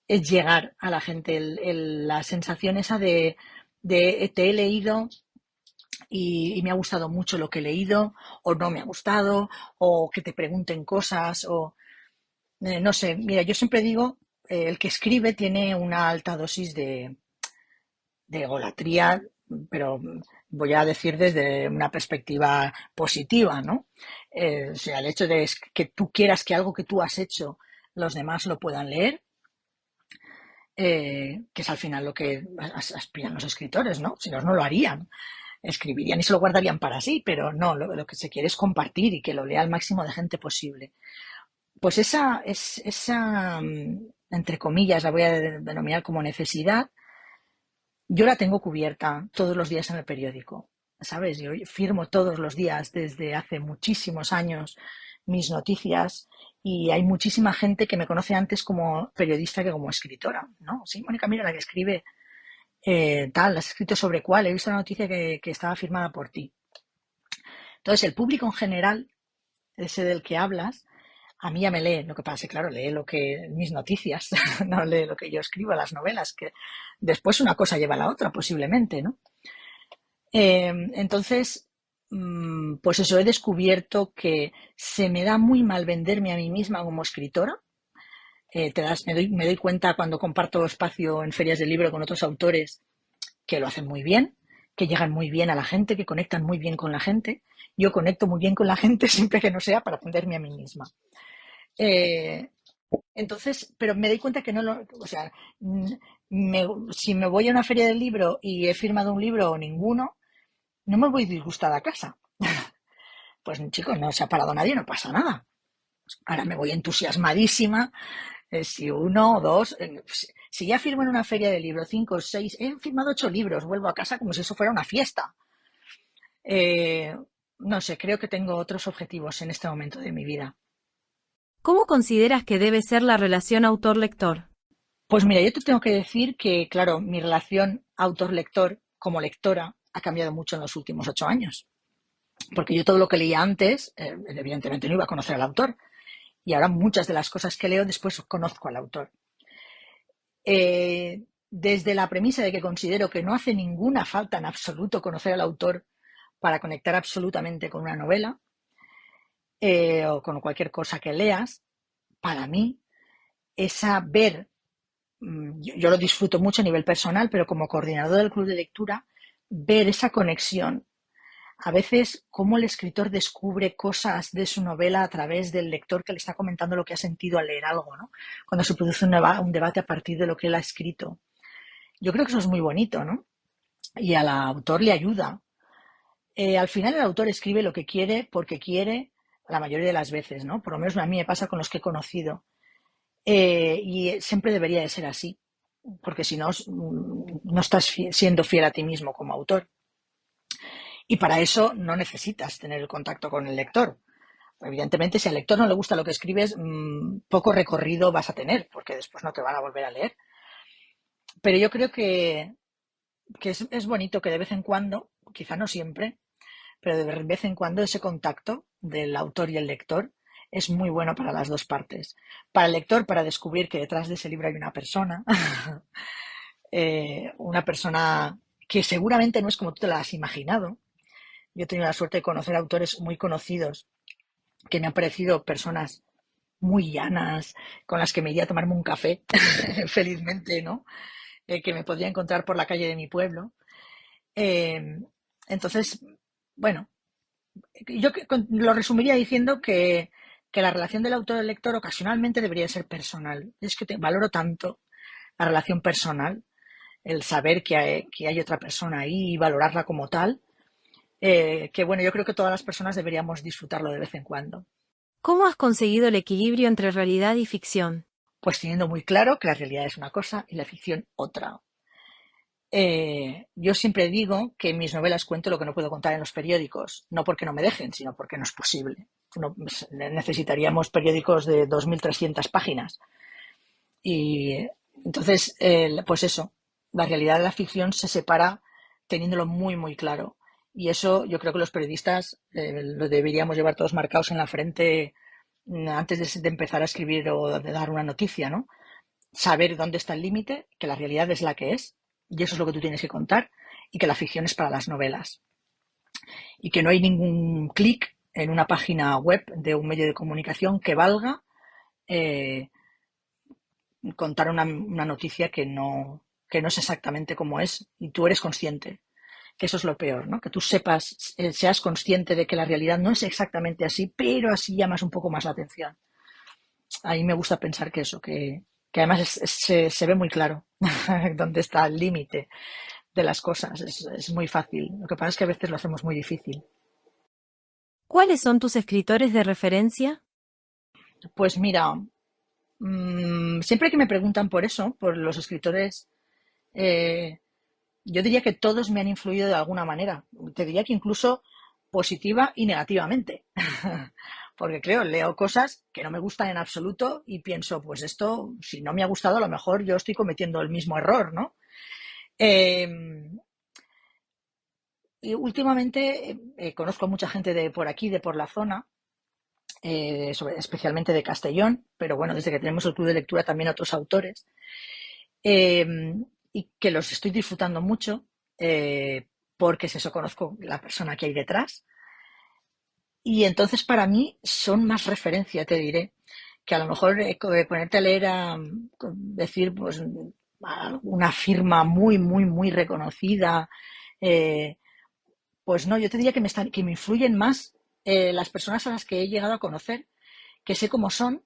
Es llegar a la gente, la sensación esa de te he leído y me ha gustado mucho lo que he leído, o no me ha gustado, o que te pregunten cosas, o no sé. Mira, yo siempre digo, el que escribe tiene una alta dosis de egolatría, pero voy a decir desde una perspectiva positiva, ¿no? O sea, el hecho de que tú quieras que algo que tú has hecho los demás lo puedan leer, que es al final lo que aspiran los escritores, ¿no? Si no, no lo harían. Escribirían y se lo guardarían para sí, pero no, lo que se quiere es compartir y que lo lea el máximo de gente posible. Pues esa, entre comillas, la voy a denominar como necesidad, yo la tengo cubierta todos los días en el periódico, ¿sabes? Yo firmo todos los días desde hace muchísimos años mis noticias y hay muchísima gente que me conoce antes como periodista que como escritora, ¿no? Sí, Mónica, mira, la que escribe has escrito sobre cuál, he visto la noticia que estaba firmada por ti. Entonces, el público en general, ese del que hablas, a mí ya me lee, lo que pasa es que, claro, lee mis noticias, no lee lo que yo escribo, las novelas, que después una cosa lleva a la otra, posiblemente, ¿no? Entonces, pues eso, he descubierto que se me da muy mal venderme a mí misma como escritora. Me doy cuenta cuando comparto espacio en ferias de libro con otros autores que lo hacen muy bien, que llegan muy bien a la gente, que conectan muy bien con la gente, yo conecto muy bien con la gente siempre que no sea para atenderme a mí misma. Eh, entonces, pero me doy cuenta que no lo, o sea, si me voy a una feria del libro y he firmado un libro o ninguno, no me voy disgustada a casa. Pues chicos, no se ha parado nadie, no pasa nada. Ahora me voy entusiasmadísima. Si uno o dos, si ya firmo en una feria de libros 5 o 6, he firmado 8 libros, vuelvo a casa como si eso fuera una fiesta. No sé, creo que tengo otros objetivos en este momento de mi vida. ¿Cómo consideras que debe ser la relación autor-lector? Pues mira, yo te tengo que decir que, claro, mi relación autor-lector como lectora ha cambiado mucho en los últimos 8 años. Porque yo todo lo que leía antes, evidentemente no iba a conocer al autor. Y ahora muchas de las cosas que leo después conozco al autor. Desde la premisa de que considero que no hace ninguna falta en absoluto conocer al autor para conectar absolutamente con una novela o con cualquier cosa que leas, para mí, yo lo disfruto mucho a nivel personal, pero como coordinador del club de lectura, ver esa conexión. A veces, cómo el escritor descubre cosas de su novela a través del lector que le está comentando lo que ha sentido al leer algo, ¿no? Cuando se produce un debate a partir de lo que él ha escrito. Yo creo que eso es muy bonito, ¿no? Y al autor le ayuda. Al final el autor escribe lo que quiere porque quiere la mayoría de las veces, ¿no? Por lo menos a mí me pasa con los que he conocido. Y siempre debería de ser así, porque si no, no estás siendo fiel a ti mismo como autor. Y para eso no necesitas tener el contacto con el lector. Evidentemente, si al lector no le gusta lo que escribes, poco recorrido vas a tener, porque después no te van a volver a leer. Pero yo creo que es bonito que de vez en cuando, quizá no siempre, pero de vez en cuando ese contacto del autor y el lector es muy bueno para las dos partes. Para el lector, para descubrir que detrás de ese libro hay una persona que seguramente no es como tú te la has imaginado. Yo he tenido la suerte de conocer autores muy conocidos que me han parecido personas muy llanas, con las que me iría a tomarme un café felizmente, ¿no? Que me podría encontrar por la calle de mi pueblo. Entonces, bueno, yo lo resumiría diciendo que la relación del autor y el lector ocasionalmente debería ser personal. Es que valoro tanto la relación personal, el saber que hay otra persona ahí y valorarla como tal, que bueno, yo creo que todas las personas deberíamos disfrutarlo de vez en cuando. ¿Cómo has conseguido el equilibrio entre realidad y ficción? Pues teniendo muy claro que la realidad es una cosa y la ficción otra. Yo siempre digo que en mis novelas cuento lo que no puedo contar en los periódicos, no porque no me dejen, sino porque no es posible. Necesitaríamos periódicos de 2.300 páginas. Y entonces, pues eso, la realidad de la ficción se separa teniéndolo muy, muy claro. Y eso yo creo que los periodistas lo deberíamos llevar todos marcados en la frente antes de empezar a escribir o de dar una noticia, ¿no? Saber dónde está el límite, que la realidad es la que es, y eso es lo que tú tienes que contar, y que la ficción es para las novelas. Y que no hay ningún clic en una página web de un medio de comunicación que valga contar una noticia que no es exactamente como es, y tú eres consciente, que eso es lo peor, ¿no? Que tú seas consciente de que la realidad no es exactamente así, pero así llamas un poco más la atención. A mí me gusta pensar que eso, que además se ve muy claro dónde está el límite de las cosas. Es muy fácil. Lo que pasa es que a veces lo hacemos muy difícil. ¿Cuáles son tus escritores de referencia? Pues mira, siempre que me preguntan por eso, por los escritores, yo diría que todos me han influido de alguna manera. Te diría que incluso positiva y negativamente. Porque creo, leo cosas que no me gustan en absoluto y pienso, pues esto, si no me ha gustado, a lo mejor yo estoy cometiendo el mismo error, ¿no? Y últimamente conozco a mucha gente de por aquí, de por la zona, especialmente de Castellón, pero bueno, desde que tenemos el club de lectura también otros autores, y que los estoy disfrutando mucho porque es eso, conozco la persona que hay detrás. Y entonces para mí son más referencia, te diré, que a lo mejor ponerte a leer decir pues una firma muy, muy, muy reconocida, Pues no, yo te diría que me influyen más las personas a las que he llegado a conocer, que sé cómo son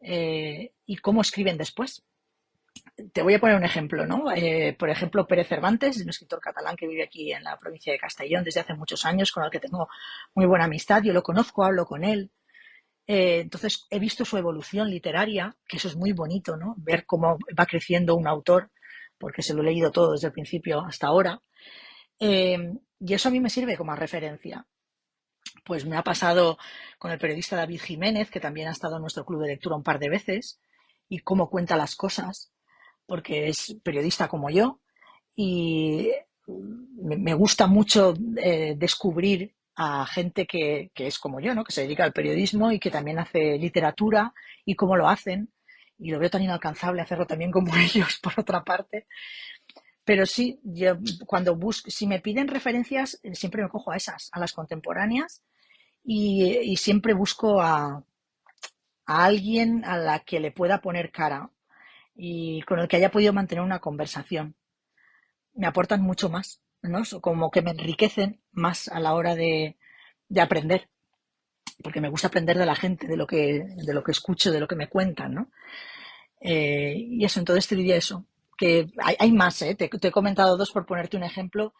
y cómo escriben después. Te voy a poner un ejemplo, ¿no? Por ejemplo, Pérez Cervantes, un escritor catalán que vive aquí en la provincia de Castellón desde hace muchos años, con el que tengo muy buena amistad. Yo lo conozco, hablo con él. Entonces, he visto su evolución literaria, que eso es muy bonito, ¿no? Ver cómo va creciendo un autor, porque se lo he leído todo desde el principio hasta ahora. Y eso a mí me sirve como referencia. Pues me ha pasado con el periodista David Jiménez, que también ha estado en nuestro club de lectura un par de veces, y cómo cuenta las cosas, porque es periodista como yo, y me gusta mucho descubrir a gente que es como yo, ¿no? Que se dedica al periodismo y que también hace literatura y cómo lo hacen. Y lo veo tan inalcanzable hacerlo también como ellos, por otra parte. Pero sí, yo cuando busco, si me piden referencias, siempre me cojo a esas, a las contemporáneas, y siempre busco a alguien a la que le pueda poner cara y con el que haya podido mantener una conversación. Me aportan mucho más, ¿no? Como que me enriquecen más a la hora de aprender, porque me gusta aprender de la gente, de lo que escucho, de lo que me cuentan, ¿no? Y eso, entonces te diría eso, que hay más, ¿eh? Te he comentado dos por ponerte un ejemplo,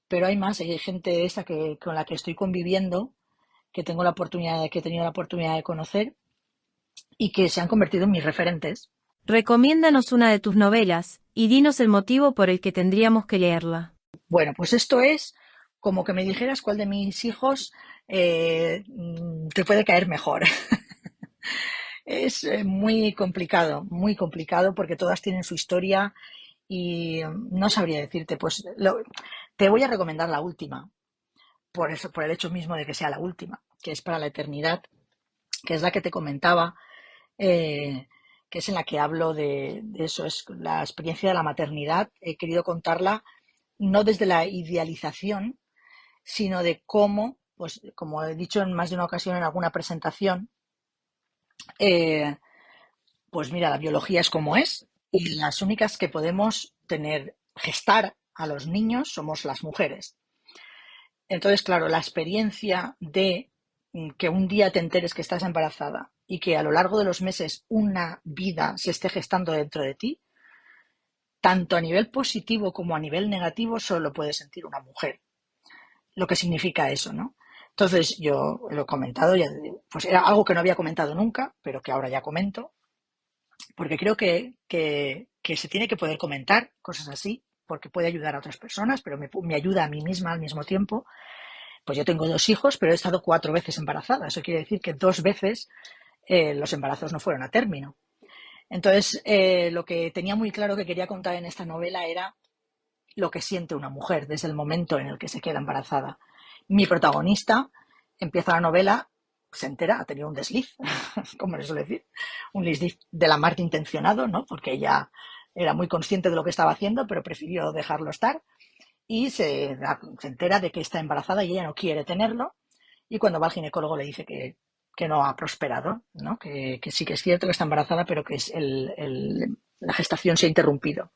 pero hay más, hay gente esa con la que estoy conviviendo, que que he tenido la oportunidad de conocer y que se han convertido en mis referentes. Recomiéndanos una de tus novelas, y dinos el motivo por el que tendríamos que leerla. Bueno, pues esto es como que me dijeras cuál de mis hijos te puede caer mejor. Es muy complicado porque todas tienen su historia y no sabría decirte, pues te voy a recomendar la última, por eso, por el hecho mismo de que sea la última, que es Para la eternidad, que es la que te comentaba, que es en la que hablo de eso, es la experiencia de la maternidad. He querido contarla no desde la idealización, sino de cómo, pues como he dicho en más de una ocasión en alguna presentación, eh, pues mira, la biología es como es y las únicas que podemos gestar a los niños somos las mujeres. Entonces, claro, la experiencia de que un día te enteres que estás embarazada y que a lo largo de los meses una vida se esté gestando dentro de ti, tanto a nivel positivo como a nivel negativo, solo puede sentir una mujer. Lo que significa eso, ¿no? Entonces, yo lo he comentado, pues era algo que no había comentado nunca, pero que ahora ya comento, porque creo que se tiene que poder comentar cosas así, porque puede ayudar a otras personas, pero me ayuda a mí misma al mismo tiempo. Pues yo tengo 2 hijos, pero he estado 4 veces embarazada. Eso quiere decir que 2 veces los embarazos no fueron a término. Entonces, lo que tenía muy claro que quería contar en esta novela era lo que siente una mujer desde el momento en el que se queda embarazada. Mi protagonista empieza la novela, se entera, ha tenido un desliz, como les suele decir, un desliz de la mar intencionado, ¿no? Porque ella era muy consciente de lo que estaba haciendo, pero prefirió dejarlo estar y se entera de que está embarazada y ella no quiere tenerlo. Y cuando va al ginecólogo le dice que no ha prosperado, ¿no? Que sí que es cierto que está embarazada, pero que la gestación se ha interrumpido.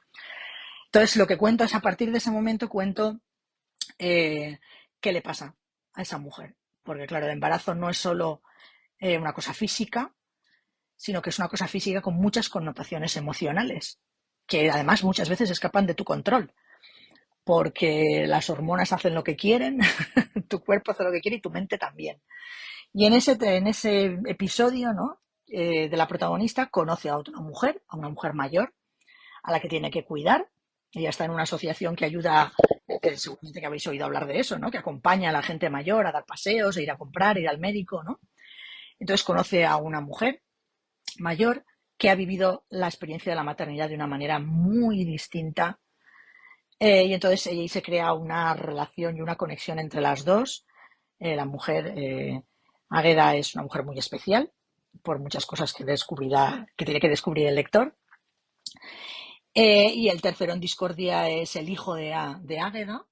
Entonces, lo que cuento es, a partir de ese momento, cuento qué le pasa a esa mujer. Porque, claro, el embarazo no es solo una cosa física, sino que es una cosa física con muchas connotaciones emocionales, que además muchas veces escapan de tu control, porque las hormonas hacen lo que quieren, tu cuerpo hace lo que quiere y tu mente también. Y en ese episodio, ¿no? De la protagonista conoce a una mujer mayor, a la que tiene que cuidar. Ella está en una asociación que ayuda, seguramente que habéis oído hablar de eso, ¿no? Que acompaña a la gente mayor a dar paseos, a ir a comprar, a ir al médico, ¿no? Entonces conoce a una mujer mayor que ha vivido la experiencia de la maternidad de una manera muy distinta. Y entonces ella se crea una relación y una conexión entre las dos. La mujer, Águeda, es una mujer muy especial por muchas cosas que tiene que descubrir el lector. Y el tercero en discordia es el hijo de Águeda,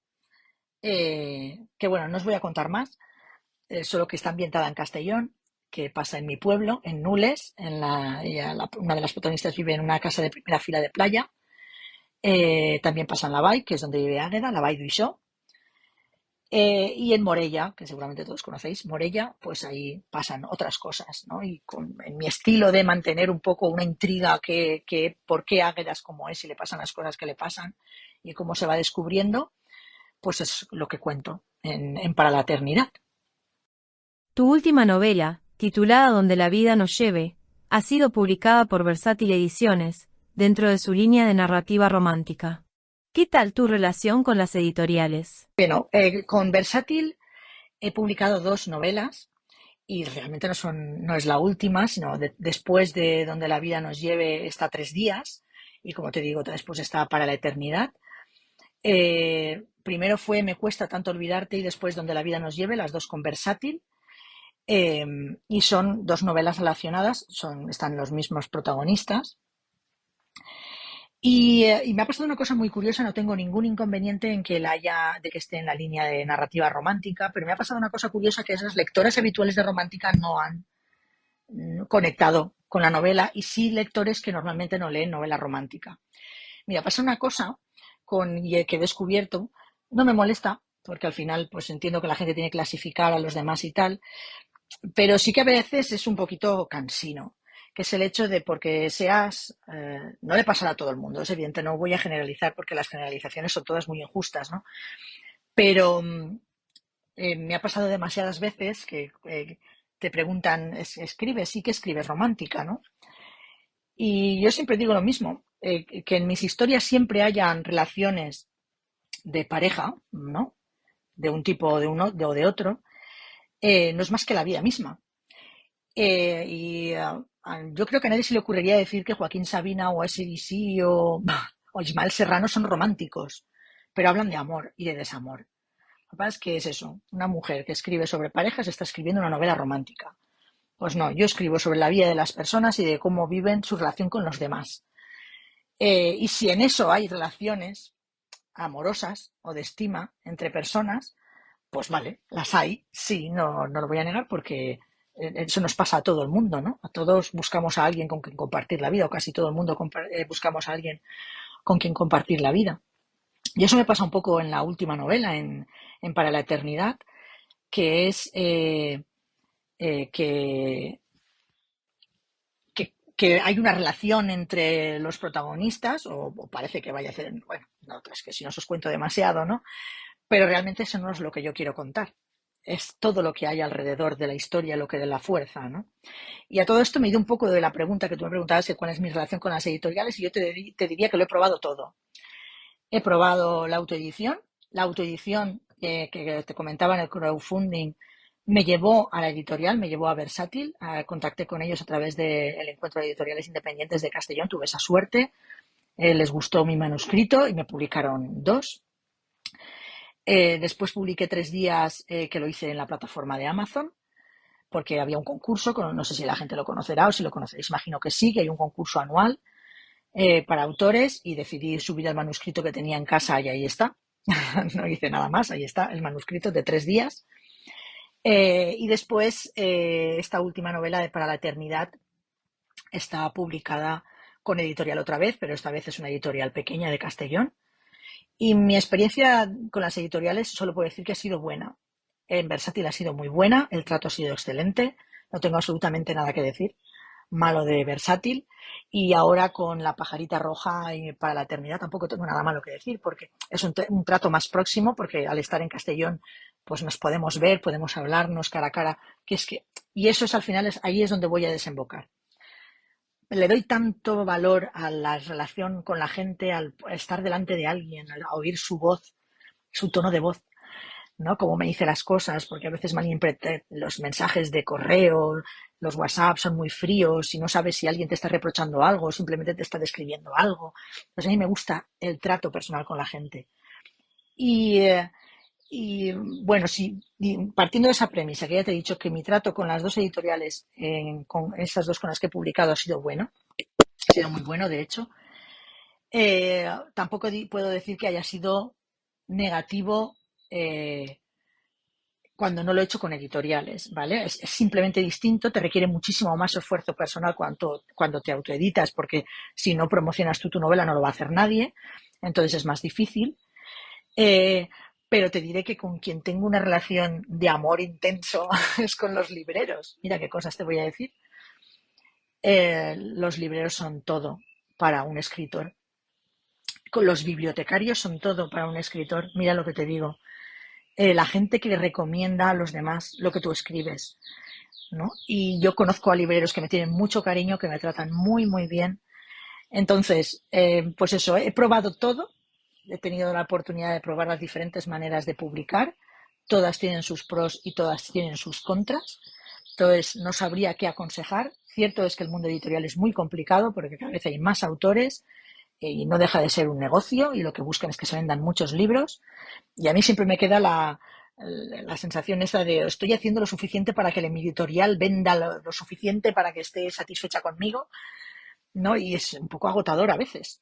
que bueno, no os voy a contar más, solo que está ambientada en Castellón, que pasa en mi pueblo, en Nules. Una de las protagonistas vive en una casa de primera fila de playa. También pasa en la Vall, que es donde vive Águeda, la Vall d'Uixó. Y en Morella, que seguramente todos conocéis, Morella, pues ahí pasan otras cosas, ¿no? Y en mi estilo de mantener un poco una intriga que por qué Águeda es como es y le pasan las cosas que le pasan y cómo se va descubriendo, pues es lo que cuento en Para la Eternidad. Tu última novela, titulada Donde la vida nos lleve, ha sido publicada por Versátil Ediciones, dentro de su línea de narrativa romántica. ¿Qué tal tu relación con las editoriales? Bueno, con Versátil he publicado 2 novelas y realmente no es la última, sino después de Donde la vida nos lleve está 3 días y como te digo, después está Para la Eternidad. Primero fue Me cuesta tanto olvidarte y después Donde la vida nos lleve, las 2 con Versátil. Y son 2 novelas relacionadas, están los mismos protagonistas. Y me ha pasado una cosa muy curiosa, no tengo ningún inconveniente en que de que esté en la línea de narrativa romántica, pero me ha pasado una cosa curiosa que esas lectoras habituales de romántica no han conectado con la novela y sí lectores que normalmente no leen novela romántica. Mira, pasa una cosa que he descubierto, no me molesta, porque al final pues entiendo que la gente tiene que clasificar a los demás y tal, pero sí que a veces es un poquito cansino, que es el hecho de porque no le pasará a todo el mundo, es evidente, no voy a generalizar porque las generalizaciones son todas muy injustas, ¿no? Pero me ha pasado demasiadas veces que te preguntan, ¿escribes? Sí que escribes romántica, ¿no? Y yo siempre digo lo mismo, que en mis historias siempre hayan relaciones de pareja, ¿no? De un tipo o de uno o de otro, no es más que la vida misma. Yo creo que a nadie se le ocurriría decir que Joaquín Sabina o AC/DC o Ismael Serrano son románticos, pero hablan de amor y de desamor. Lo que pasa es que es eso, una mujer que escribe sobre parejas está escribiendo una novela romántica. Pues no, yo escribo sobre la vida de las personas y de cómo viven su relación con los demás. Y si en eso hay relaciones amorosas o de estima entre personas, pues vale, las hay, sí, no lo voy a negar porque eso nos pasa a todo el mundo, ¿no? A todos buscamos a alguien con quien compartir la vida, o casi todo el mundo buscamos a alguien con quien compartir la vida. Y eso me pasa un poco en la última novela, en Para la Eternidad, que es que hay una relación entre los protagonistas, o parece que vaya a hacer, bueno, no, es que si no os cuento demasiado, ¿no? Pero realmente eso no es lo que yo quiero contar. Es todo lo que hay alrededor de la historia, lo que de la fuerza, ¿no? Y a todo esto me he ido un poco de la pregunta que tú me preguntabas, que cuál es mi relación con las editoriales, y yo te diría que lo he probado todo. He probado la autoedición que te comentaba en el crowdfunding, me llevó a la editorial, me llevó a Versátil, contacté con ellos a través del Encuentro de Editoriales Independientes de Castellón, tuve esa suerte, les gustó mi manuscrito y me publicaron 2. Después publiqué 3 días que lo hice en la plataforma de Amazon, porque había un concurso, no sé si la gente lo conocerá o si lo conoceréis, imagino que sí, que hay un concurso anual para autores y decidí subir el manuscrito que tenía en casa y ahí está. No hice nada más, ahí está el manuscrito de 3 días. Y después esta última novela de Para la Eternidad está publicada con editorial otra vez, pero esta vez es una editorial pequeña de Castellón. Y mi experiencia con las editoriales solo puedo decir que ha sido buena. En Versátil ha sido muy buena, el trato ha sido excelente, no tengo absolutamente nada que decir malo de Versátil. Y ahora con La Pajarita Roja y Para la Eternidad tampoco tengo nada malo que decir, porque es un trato más próximo, porque al estar en Castellón pues nos podemos ver, podemos hablarnos cara a cara, y eso es al final, ahí es donde voy a desembocar. Le doy tanto valor a la relación con la gente, al estar delante de alguien, al oír su voz, su tono de voz, ¿no? Cómo me dice las cosas, porque a veces malinterpreto los mensajes de correo, los WhatsApp son muy fríos y no sabes si alguien te está reprochando algo o simplemente te está describiendo algo. Pues a mí me gusta el trato personal con la gente. Y bueno, partiendo de esa premisa, que ya te he dicho que mi trato con las 2 editoriales, con esas 2 con las que he publicado, ha sido bueno, ha sido muy bueno, de hecho, tampoco puedo decir que haya sido negativo cuando no lo he hecho con editoriales, ¿vale? Es simplemente distinto, te requiere muchísimo más esfuerzo personal cuando te autoeditas, porque si no promocionas tú tu novela no lo va a hacer nadie, entonces es más difícil. pero te diré que con quien tengo una relación de amor intenso es con los libreros. Mira qué cosas te voy a decir. Los libreros son todo para un escritor. Con los bibliotecarios son todo para un escritor. Mira lo que te digo. La gente que le recomienda a los demás lo que tú escribes, ¿no? Y yo conozco a libreros que me tienen mucho cariño, que me tratan muy, muy bien. Entonces, pues eso, he probado todo. He tenido la oportunidad de probar las diferentes maneras de publicar. Todas tienen sus pros y todas tienen sus contras. Entonces, no sabría qué aconsejar. Cierto es que el mundo editorial es muy complicado porque cada vez hay más autores y no deja de ser un negocio y lo que buscan es que se vendan muchos libros. Y a mí siempre me queda la sensación esa de estoy haciendo lo suficiente para que mi editorial venda lo suficiente para que esté satisfecha conmigo, ¿no? Y es un poco agotador a veces.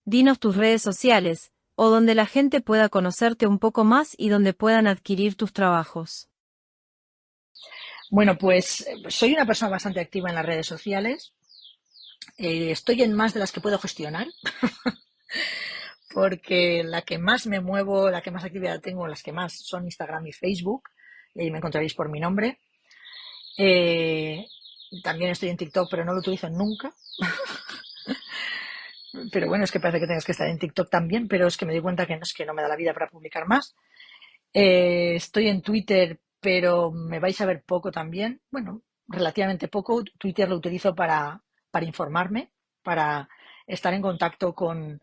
Dinos tus redes sociales, o donde la gente pueda conocerte un poco más y donde puedan adquirir tus trabajos. Bueno, pues soy una persona bastante activa en las redes sociales. Estoy en más de las que puedo gestionar, porque la que más me muevo, la que más actividad tengo, las que más son Instagram y Facebook, y ahí me encontraréis por mi nombre. También estoy en TikTok, pero no lo utilizo nunca. Pero bueno, es que parece que tengas que estar en TikTok también, pero es que me di cuenta que no me da la vida para publicar más. Estoy en Twitter, pero me vais a ver poco también. Bueno, relativamente poco. Twitter lo utilizo para informarme, para estar en contacto con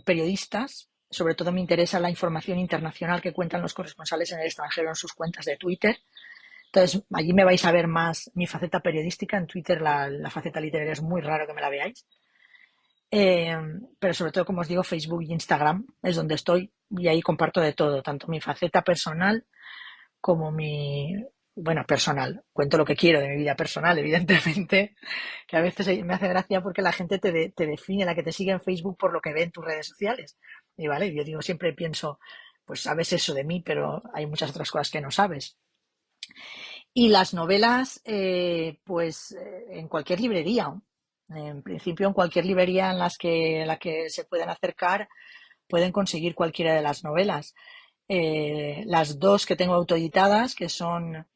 periodistas. Sobre todo me interesa la información internacional que cuentan los corresponsales en el extranjero en sus cuentas de Twitter. Entonces, allí me vais a ver más mi faceta periodística. En Twitter la faceta literaria es muy raro que me la veáis. Pero sobre todo, como os digo, Facebook y Instagram es donde estoy y ahí comparto de todo, tanto mi faceta personal como personal. Cuento lo que quiero de mi vida personal, evidentemente, que a veces me hace gracia porque la gente te define, la que te sigue en Facebook, por lo que ve en tus redes sociales. Y vale, yo digo, siempre pienso, pues sabes eso de mí, pero hay muchas otras cosas que no sabes. Y las novelas, en cualquier librería. En principio, en cualquier librería en la que se puedan acercar, pueden conseguir cualquiera de las novelas. Las dos que tengo autoeditadas, que son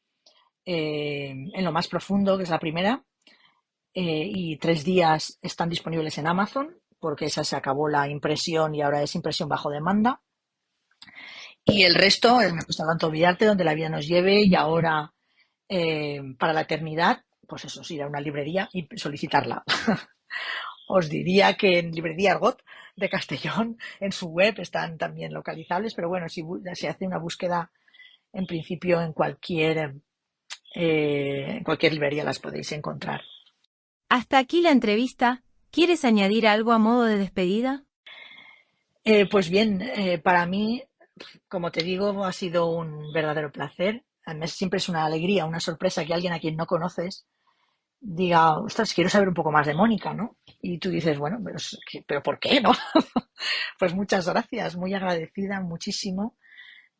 En lo más profundo, que es la primera, y 3 días están disponibles en Amazon, porque esa se acabó la impresión y ahora es impresión bajo demanda. Y el resto, Me cuesta tanto olvidarte, Donde la vida nos lleve, y ahora para la eternidad, pues eso, ir a una librería y solicitarla. Os diría que en Librería Argot de Castellón, en su web, están también localizables, pero bueno, si se hace una búsqueda, en principio en cualquier librería las podéis encontrar. Hasta aquí la entrevista. ¿Quieres añadir algo a modo de despedida? Pues bien, para mí, como te digo, ha sido un verdadero placer. Además, siempre es una alegría, una sorpresa que alguien a quien no conoces diga, ostras, quiero saber un poco más de Mónica, ¿no? Y tú dices, bueno, pero ¿por qué, no? Pues muchas gracias, muy agradecida, muchísimo,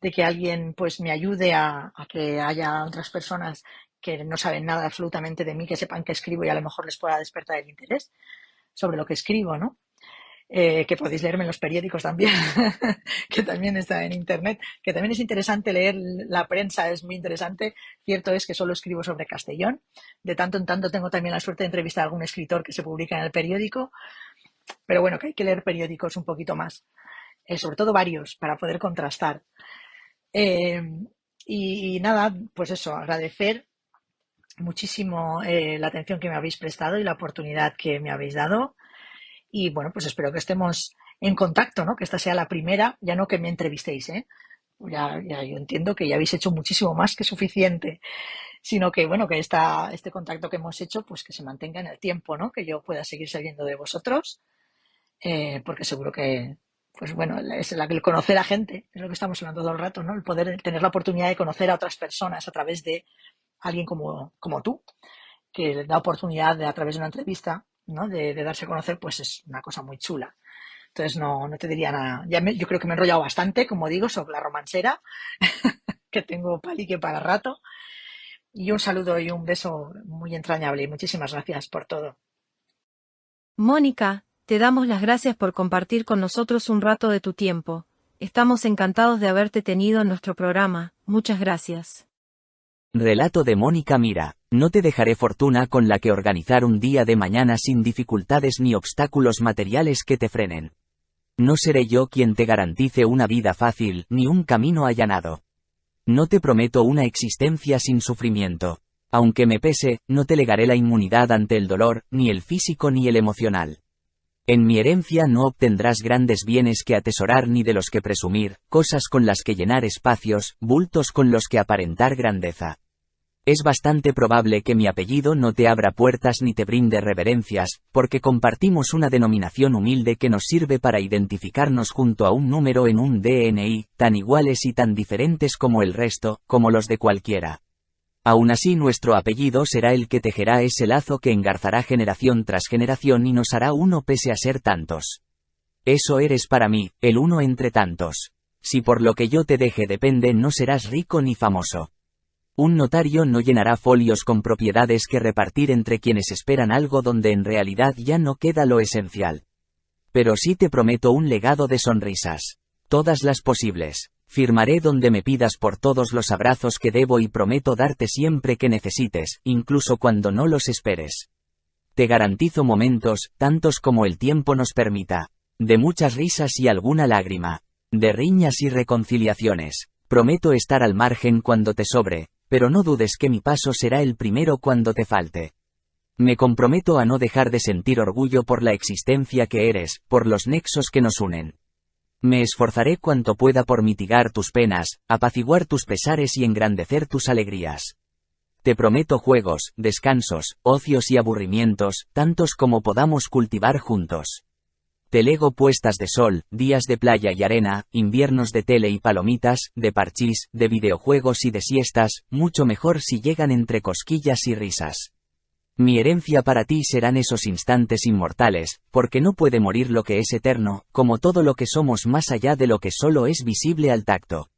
de que alguien pues me ayude a que haya otras personas que no saben nada absolutamente de mí, que sepan que escribo y a lo mejor les pueda despertar el interés sobre lo que escribo, ¿no? Que podéis leerme en los periódicos también, que también está en internet, que también es interesante leer la prensa, es muy interesante. Cierto es que solo escribo sobre Castellón, de tanto en tanto tengo también la suerte de entrevistar a algún escritor que se publica en el periódico, pero bueno, que hay que leer periódicos un poquito más, sobre todo varios, para poder contrastar. Y nada, pues eso, agradecer muchísimo la atención que me habéis prestado y la oportunidad que me habéis dado. Y bueno, pues espero que estemos en contacto, ¿no? Que esta sea la primera, ya no que me entrevistéis, ¿eh? Ya yo entiendo que ya habéis hecho muchísimo más que suficiente, sino que bueno, que este contacto que hemos hecho, pues que se mantenga en el tiempo, ¿no? Que yo pueda seguir sabiendo de vosotros, porque seguro que, pues bueno, es el conocer a gente, es lo que estamos hablando todo el rato, ¿no? El poder tener la oportunidad de conocer a otras personas a través de alguien como tú, que le da oportunidad a través de una entrevista, ¿no? De darse a conocer, pues es una cosa muy chula. Entonces no te diría nada. Yo creo que me he enrollado bastante, como digo, sobre la romancera, que tengo palique para rato. Y un saludo y un beso muy entrañable. Y muchísimas gracias por todo. Mónica, te damos las gracias por compartir con nosotros un rato de tu tiempo. Estamos encantados de haberte tenido en nuestro programa, muchas gracias. Relato de Mónica Mira. No te dejaré fortuna con la que organizar un día de mañana sin dificultades ni obstáculos materiales que te frenen. No seré yo quien te garantice una vida fácil, ni un camino allanado. No te prometo una existencia sin sufrimiento. Aunque me pese, no te legaré la inmunidad ante el dolor, ni el físico ni el emocional. En mi herencia no obtendrás grandes bienes que atesorar ni de los que presumir, cosas con las que llenar espacios, bultos con los que aparentar grandeza. Es bastante probable que mi apellido no te abra puertas ni te brinde reverencias, porque compartimos una denominación humilde que nos sirve para identificarnos junto a un número en un DNI, tan iguales y tan diferentes como el resto, como los de cualquiera. Aún así nuestro apellido será el que tejerá ese lazo que engarzará generación tras generación y nos hará uno pese a ser tantos. Eso eres para mí, el uno entre tantos. Si por lo que yo te deje depende, no serás rico ni famoso. Un notario no llenará folios con propiedades que repartir entre quienes esperan algo donde en realidad ya no queda lo esencial. Pero sí te prometo un legado de sonrisas. Todas las posibles. Firmaré donde me pidas por todos los abrazos que debo y prometo darte siempre que necesites, incluso cuando no los esperes. Te garantizo momentos, tantos como el tiempo nos permita. De muchas risas y alguna lágrima. De riñas y reconciliaciones. Prometo estar al margen cuando te sobre, pero no dudes que mi paso será el primero cuando te falte. Me comprometo a no dejar de sentir orgullo por la existencia que eres, por los nexos que nos unen. Me esforzaré cuanto pueda por mitigar tus penas, apaciguar tus pesares y engrandecer tus alegrías. Te prometo juegos, descansos, ocios y aburrimientos, tantos como podamos cultivar juntos. Te lego puestas de sol, días de playa y arena, inviernos de tele y palomitas, de parchís, de videojuegos y de siestas, mucho mejor si llegan entre cosquillas y risas. Mi herencia para ti serán esos instantes inmortales, porque no puede morir lo que es eterno, como todo lo que somos más allá de lo que solo es visible al tacto.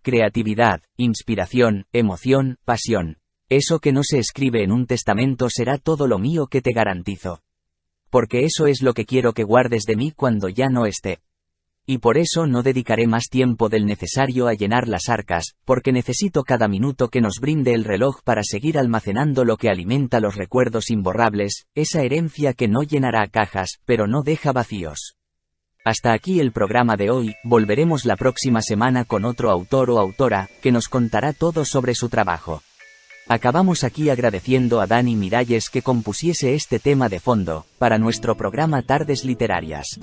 Creatividad, inspiración, emoción, pasión. Eso que no se escribe en un testamento será todo lo mío que te garantizo. Porque eso es lo que quiero que guardes de mí cuando ya no esté. Y por eso no dedicaré más tiempo del necesario a llenar las arcas, porque necesito cada minuto que nos brinde el reloj para seguir almacenando lo que alimenta los recuerdos imborrables, esa herencia que no llenará cajas, pero no deja vacíos. Hasta aquí el programa de hoy, volveremos la próxima semana con otro autor o autora, que nos contará todo sobre su trabajo. Acabamos aquí agradeciendo a Dani Miralles que compusiese este tema de fondo, para nuestro programa Tardes Literarias.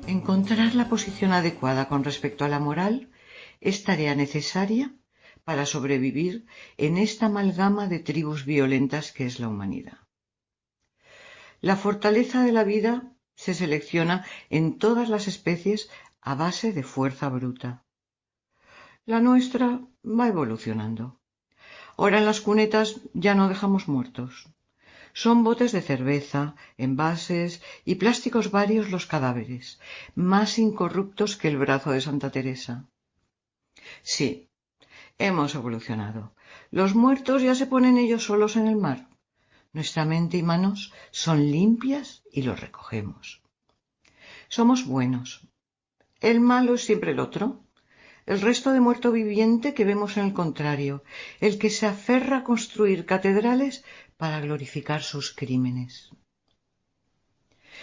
Encontrar la posición adecuada con respecto a la moral es tarea necesaria para sobrevivir en esta amalgama de tribus violentas que es la humanidad. La fortaleza de la vida se selecciona en todas las especies a base de fuerza bruta. La nuestra va evolucionando. Ahora en las cunetas ya no dejamos muertos. Son botes de cerveza, envases y plásticos varios los cadáveres, más incorruptos que el brazo de Santa Teresa. Sí, hemos evolucionado. Los muertos ya se ponen ellos solos en el mar. Nuestra mente y manos son limpias y los recogemos. Somos buenos. El malo es siempre el otro. El resto de muerto viviente que vemos en el contrario, el que se aferra a construir catedrales para glorificar sus crímenes.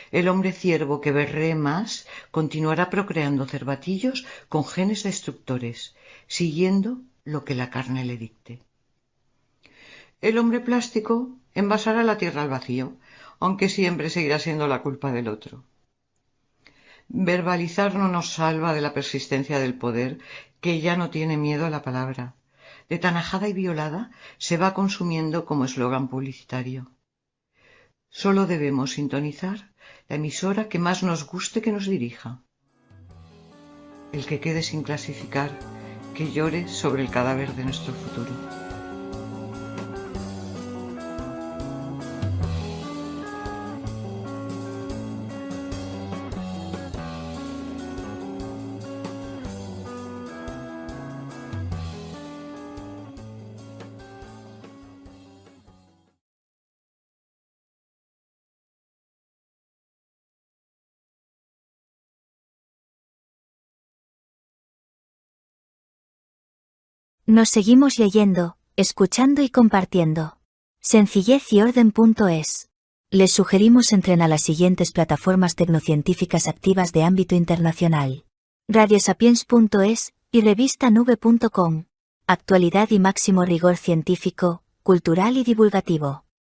El hombre ciervo que berree más continuará procreando cervatillos con genes destructores, siguiendo lo que la carne le dicte. El hombre plástico envasará la tierra al vacío, aunque siempre seguirá siendo la culpa del otro. Verbalizar no nos salva de la persistencia del poder, que ya no tiene miedo a la palabra. De tan ajada y violada se va consumiendo como eslogan publicitario. Solo debemos sintonizar la emisora que más nos guste que nos dirija. El que quede sin clasificar, que llore sobre el cadáver de nuestro futuro. Nos seguimos leyendo, escuchando y compartiendo. Sencillez-y-orden.es. Les sugerimos entren a las siguientes plataformas tecnocientíficas activas de ámbito internacional: radiosapiens.es y revistanube.com. Actualidad y máximo rigor científico, cultural y divulgativo.